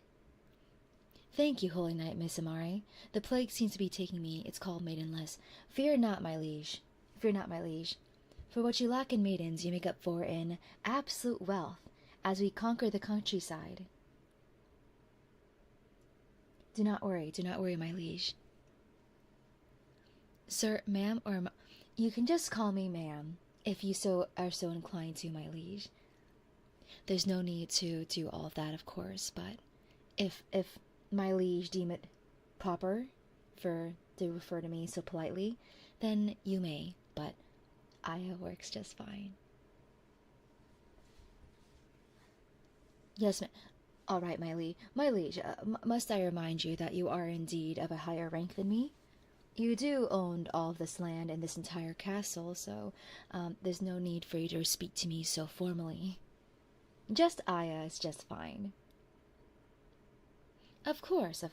Thank you, Holy Knight, Miss Amare. The plague seems to be taking me. It's called maidenless. Fear not, my liege. Fear not, my liege. For what you lack in maidens, you make up for in absolute wealth, as we conquer the countryside. Do not worry, my liege. Sir, ma'am, or you can just call me ma'am, if you are so inclined to, my liege. There's no need to do all of that, of course, but if my liege deem it proper to refer to me so politely, then you may, but Aya works just fine. Yes, all right, my liege, must I remind you that you are indeed of a higher rank than me? You do own all of this land and this entire castle, so there's no need for you to speak to me so formally. Just Aya is just fine. Of course.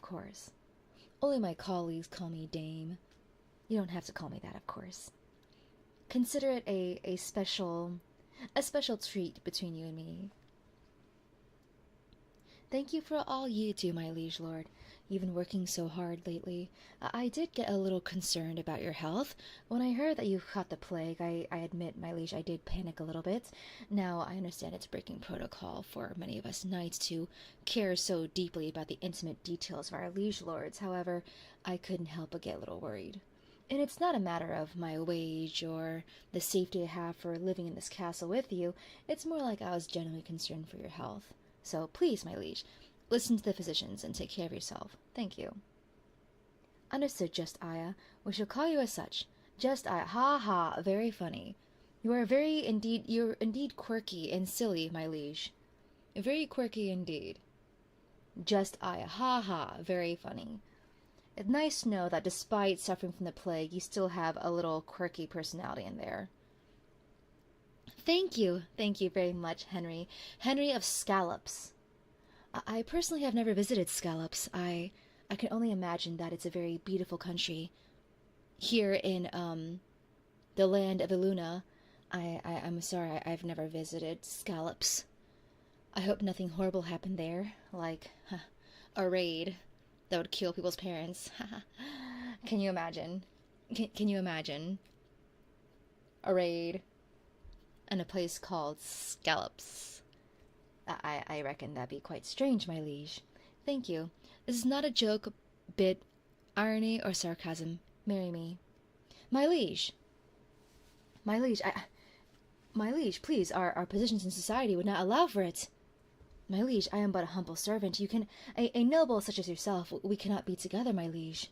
Only my colleagues call me Dame. You don't have to call me that, of course. Consider it a special treat between you and me. Thank you for all you do, my liege lord. You've been working so hard lately. I did get a little concerned about your health. When I heard that you caught the plague, I admit, my liege, I did panic a little bit. Now, I understand it's breaking protocol for many of us knights to care so deeply about the intimate details of our liege lords. However, I couldn't help but get a little worried. And it's not a matter of my wage or the safety I have for living in this castle with you. It's more like I was genuinely concerned for your health. So please, my liege, listen to the physicians and take care of yourself. Thank you. Understood, Just Aya. We shall call you as such. Just Aya. Ha ha, very funny. You're indeed quirky and silly, my liege. Very quirky indeed. Just Aya. Ha ha, very funny. It's nice to know that despite suffering from the plague, you still have a little quirky personality in there. Thank you very much, Henry. Henry of Scallops. I personally have never visited Scallops. I can only imagine that it's a very beautiful country. Here in the land of ILUNA, I'm sorry, I've never visited Scallops. I hope nothing horrible happened there, like a raid that would kill people's parents. Can you imagine? Can you imagine a raid in a place called Scallops? I reckon that'd be quite strange, my liege. Thank you. This is not a joke, bit irony or sarcasm. Marry me. My liege, please, our positions in society would not allow for it. My liege, I am but a humble servant. You can, a noble such as yourself, we cannot be together, my liege.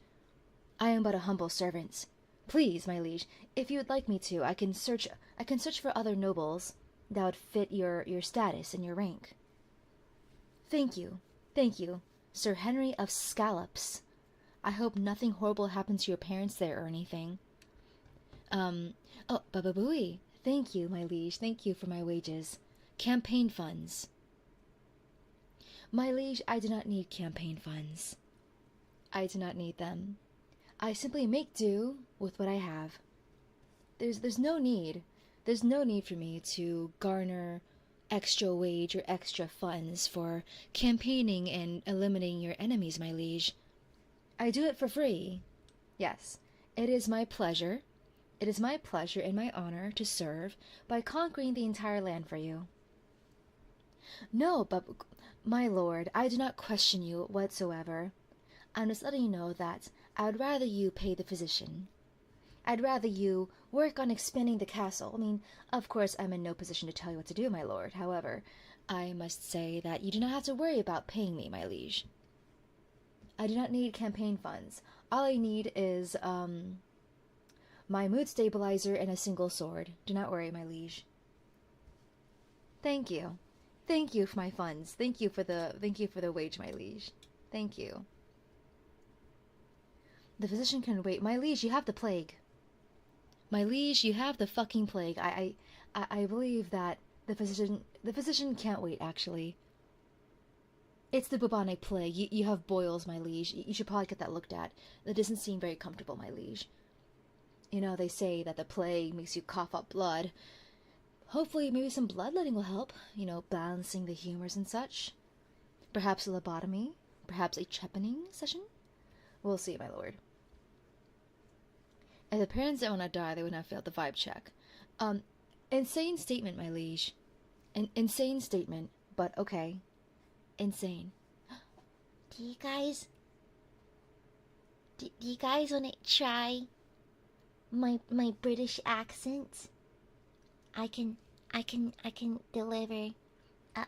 I am but a humble servant. Please, my liege, if you would like me to, I can search for other nobles that would fit your status and your rank. Thank you, Sir Henry of Scallops. I hope nothing horrible happened to your parents there or anything. Oh, Bababooey, thank you, my liege, thank you for my wages. Campaign funds. My liege, I do not need campaign funds. I do not need them. I simply make do with what I have. There's no need for me to garner extra wage or extra funds for campaigning and eliminating your enemies, my liege. I do it for free. Yes, it is my pleasure It is my pleasure and my honor to serve by conquering the entire land for you. No, but my lord, I do not question you whatsoever. I'm just letting you know that I would rather you pay the physician. I'd rather you work on expanding the castle. I mean, of course, I'm in no position to tell you what to do, my lord. However, I must say that you do not have to worry about paying me, my liege. I do not need campaign funds. All I need is, my mood stabilizer and a single sword. Do not worry, my liege. Thank you. Thank you for my funds. Thank you for the wage, my liege. Thank you. The physician can wait. My liege, you have the plague. My liege, you have the fucking plague. I believe that the physician can't wait, actually. It's the bubonic plague. You have boils, my liege. You should probably get that looked at. That doesn't seem very comfortable, my liege. You know, they say that the plague makes you cough up blood. Hopefully, maybe some bloodletting will help. You know, balancing the humors and such. Perhaps a lobotomy. Perhaps a trepanning session. We'll see, my lord. If the parents didn't want to die, they would have failed the vibe check. Insane statement, my liege. An insane statement, but okay. Insane. Do you guys want to try my British accent? I can deliver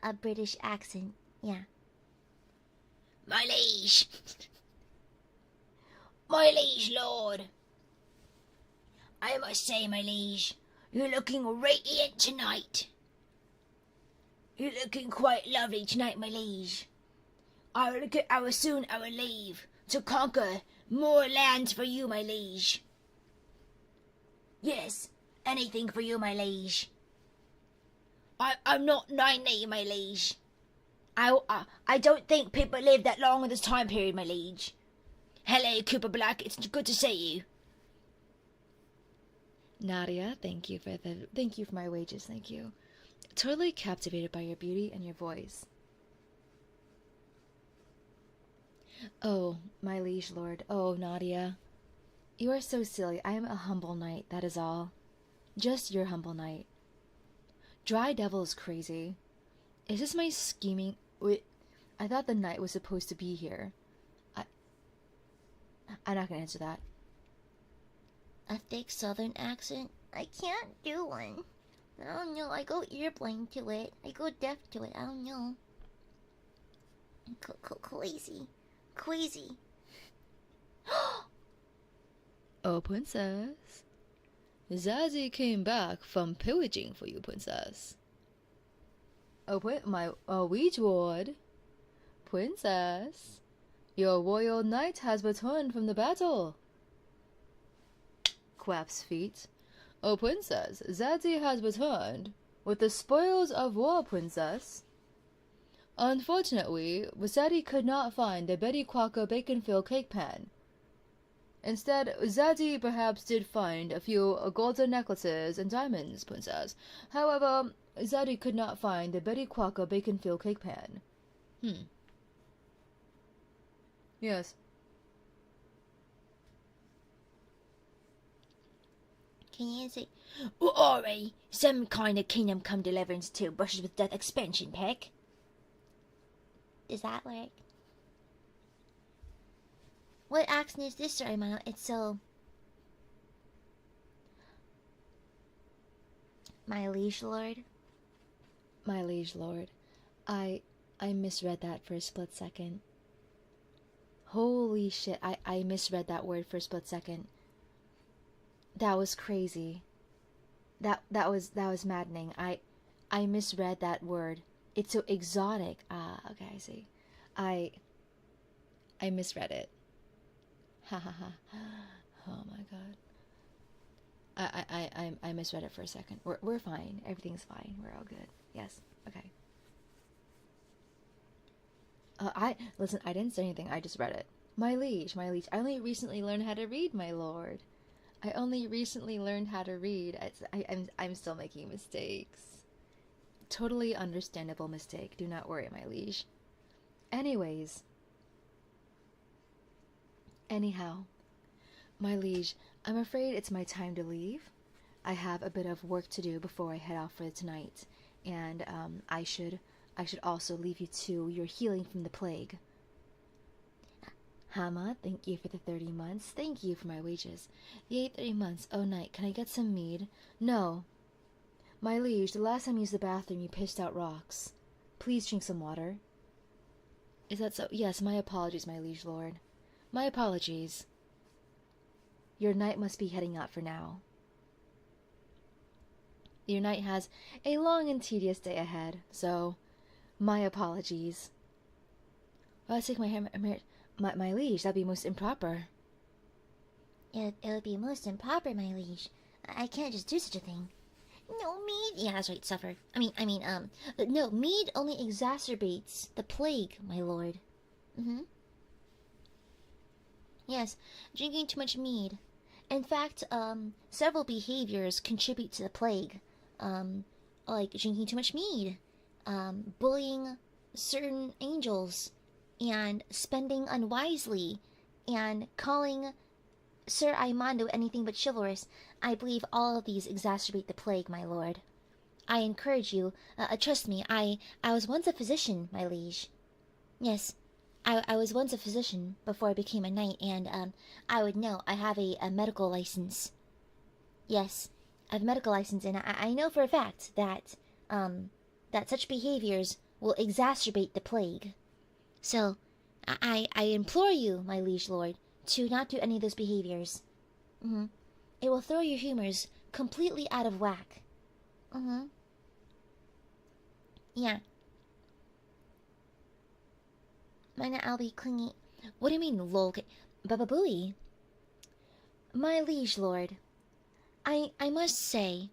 a British accent. Yeah. My liege. My liege lord. I must say, my liege, you're looking radiant tonight. You're looking quite lovely tonight, my liege. I will soon leave to conquer more lands for you, my liege. Yes, anything for you, my liege. I'm not 90, my liege. I don't think people live that long in this time period, my liege. Hello, Cooper Black. It's good to see you. Nadia, thank you for my wages, thank you. Totally captivated by your beauty and your voice. Oh, my liege lord. Oh, Nadia. You are so silly. I am a humble knight, that is all. Just your humble knight. Dry Devil is crazy. Is this my scheming? Wait, I thought the knight was supposed to be here. I'm not gonna answer that. A thick southern accent? I can't do one. I don't know. I go earblind to it. I go deaf to it. I don't know. Crazy. Oh, princess. Zazie came back from pillaging for you, princess. Oh, my liege lord. Princess, your royal knight has returned from the battle. Quaff's feet. Oh, princess, Zazie has returned with the spoils of war, princess. Unfortunately, Zadie could not find the Betty Crocker bacon-filled cake pan. Instead, Zadie perhaps did find a few golden necklaces and diamonds, princess. However, Zadie could not find the Betty Crocker bacon-filled cake pan. Yes. Can you say, Ori, some kind of kingdom come deliverance to brushes with death expansion pack? Does that work? What accent is this, sorry, man? It's so... My liege lord? My liege lord. I misread that for a split second. Holy shit, I misread that word for a split second. That was crazy. That was maddening. I misread that word. It's so exotic. Ah, okay, I see. I misread it. Ha ha ha. Oh my god. I misread it for a second. We're fine. Everything's fine. We're all good. Yes. Okay. Listen, I didn't say anything. I just read it. My liege. I only recently learned how to read, my lord. I only recently learned how to read. I'm still making mistakes. Totally understandable mistake. Do not worry, my liege. Anyhow, My liege, I'm afraid it's my time to leave. I have a bit of work to do before I head off for tonight, and I should also leave you to your healing from the plague. Hama, thank you for the 30 months. Thank you for my wages. Yay, 30 months. Oh, night, can I get some mead? No. My liege, the last time you used the bathroom, you pissed out rocks. Please drink some water. Is that so? Yes, my apologies, my liege lord. My apologies. Your knight must be heading out for now. Your knight has a long and tedious day ahead, so my apologies. Well, I take my hair, my liege. That'd be most improper. It would be most improper, my liege. I can't just do such a thing. No, mead. Yeah, that's right. Suffer. No, mead only exacerbates the plague, my lord. Yes, drinking too much mead. In fact, several behaviors contribute to the plague. Like drinking too much mead, bullying certain angels, and spending unwisely, and calling Sir Aimando anything but chivalrous. I believe all of these exacerbate the plague, my lord. I encourage you, trust me, I was once a physician, my liege. Yes, I was once a physician before I became a knight, and I would know. I have a medical license. Yes, I have a medical license, and I know for a fact that such behaviors will exacerbate the plague. So, I implore you, my liege lord, to not do any of those behaviors. It will throw your humors completely out of whack. Yeah. Mine, I'll be clingy. What do you mean, lol? Bababooey? My liege lord, I must say,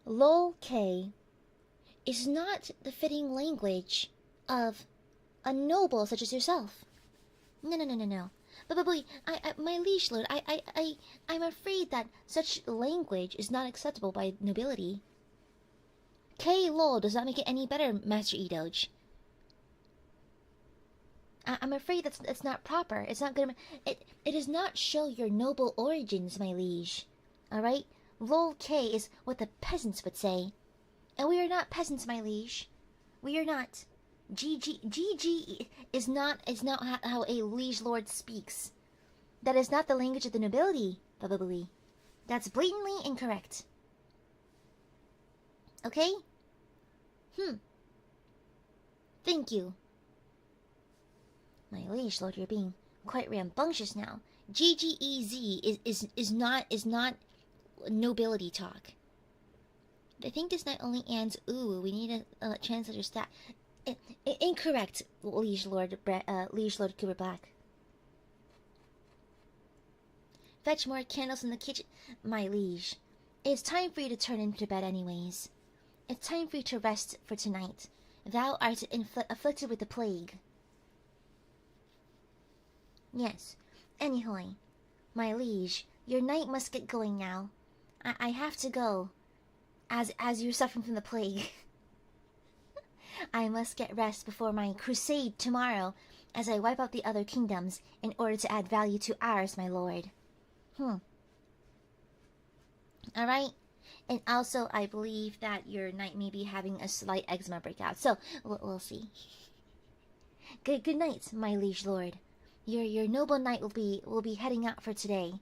lol K is not the fitting language of a noble such as yourself. No. Bababooey, my liege lord, I'm afraid that such language is not acceptable by nobility. K lol does not make it any better, Master Edoge. I'm afraid that's not proper. It's not gonna. It does not show your noble origins, my liege. All right, lol K is what the peasants would say, and we are not peasants, my liege. We are not. GG is not how a liege lord speaks. That is not the language of the nobility, Bababooey. That's blatantly incorrect. Okay? Thank you. My liege lord, you're being quite rambunctious now. GGEZ is not nobility talk. I think this night only ends ooh. We need a translator stat. Incorrect, liege lord Cooper Black. Fetch more candles in the kitchen, my liege. It's time for you to turn into bed anyways. It's time for you to rest for tonight. Thou art afflicted with the plague. Yes. Anyhow, my liege, your knight must get going now. I have to go, as you're suffering from the plague. I must get rest before my crusade tomorrow, as I wipe out the other kingdoms in order to add value to ours, my lord. Alright? And also, I believe that your knight may be having a slight eczema breakout, so we'll see. Good night, my liege lord. Your noble knight will be heading out for today.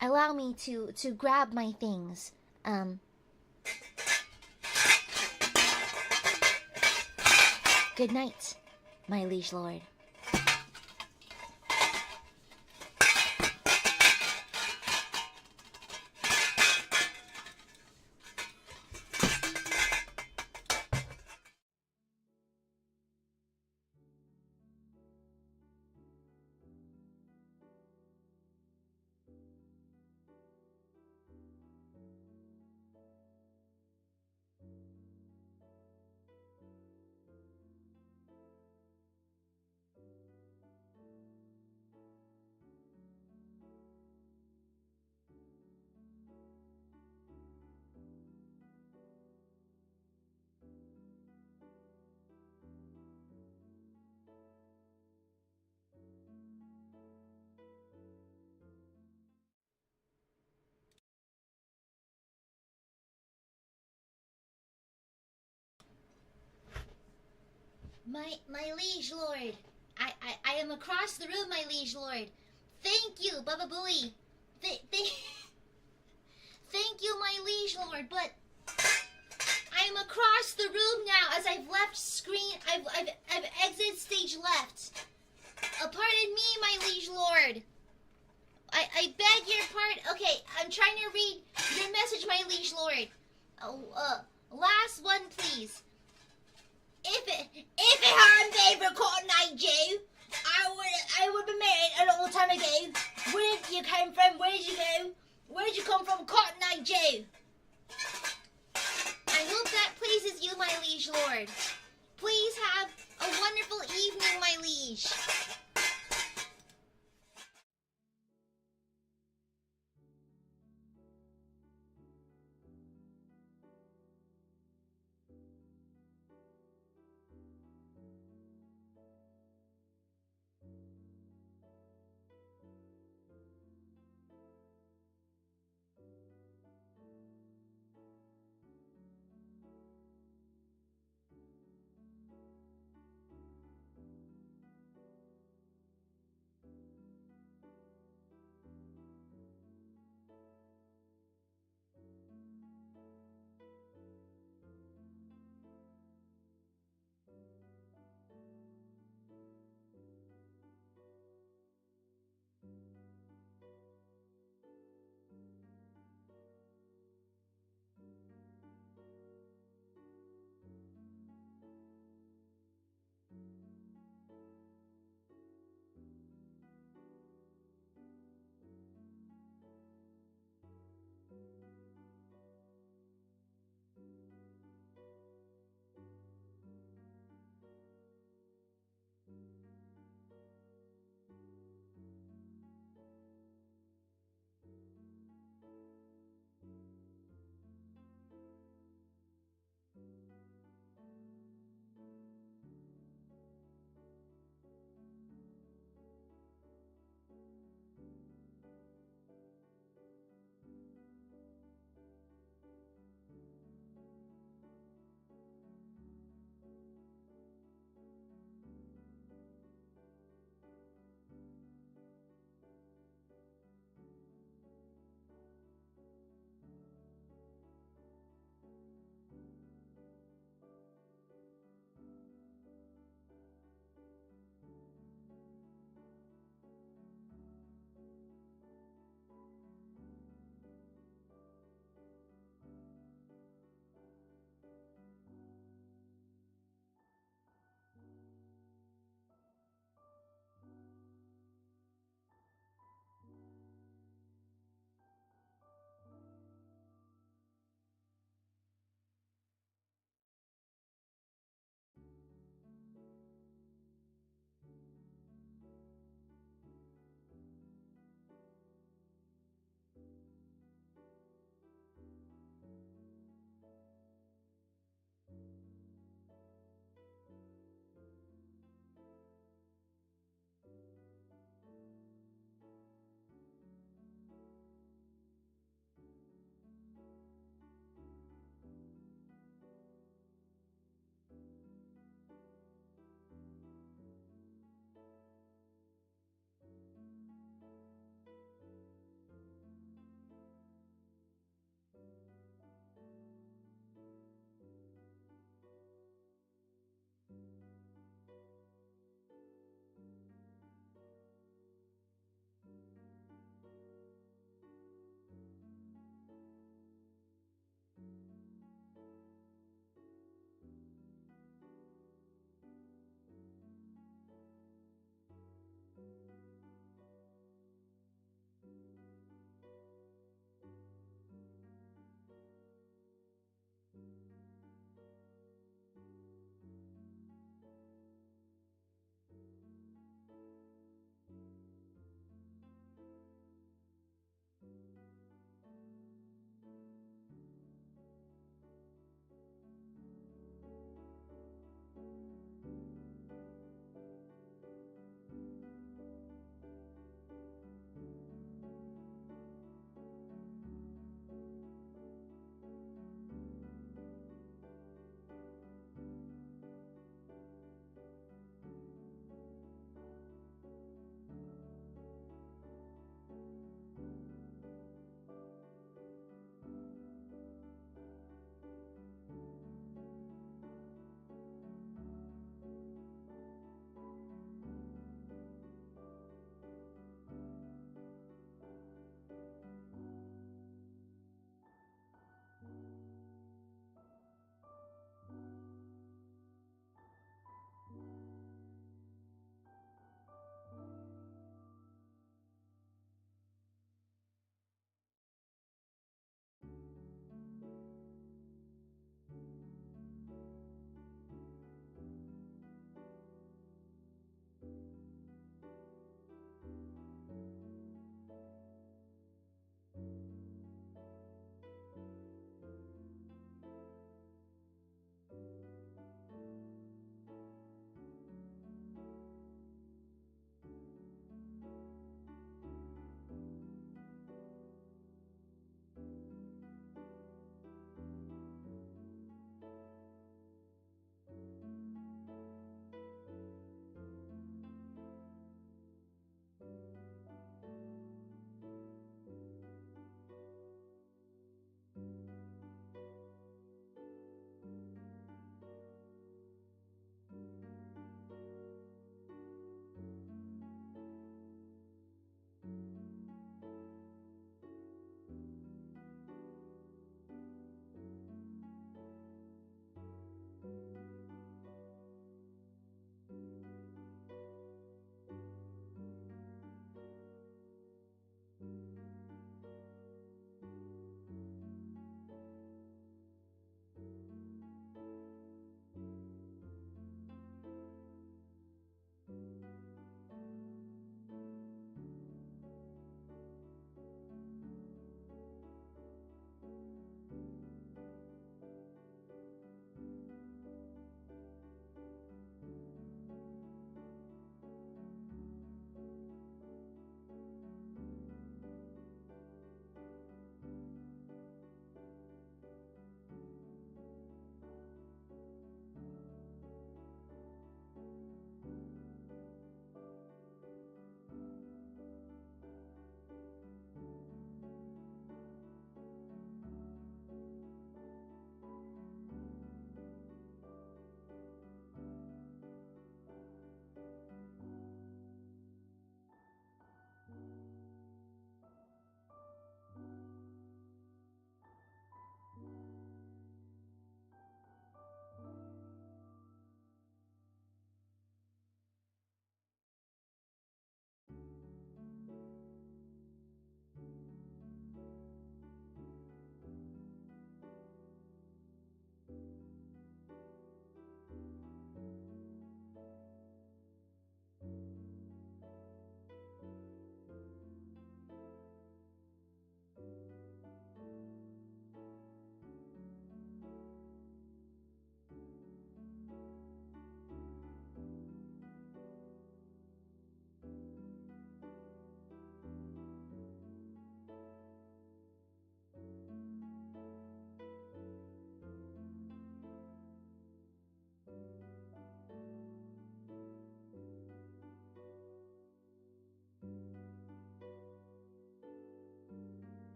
Allow me to grab my things. Good night, my liege lord. My liege lord. I am across the room, my liege lord. Thank you, Baba Booey. Thank you, my liege lord, but I'm across the room now as I've left screen. I've exited stage left. Pardon me, my liege lord. I beg your pardon. Okay, I'm trying to read your message, my liege lord. Last one, please. If it hadn't been for Cotton Eye Joe, I would be married a long time ago. Where did you come from? Where did you go? Where did you come from, Cotton Eye Joe? I hope that pleases you, my liege lord. Please have a wonderful evening, my liege.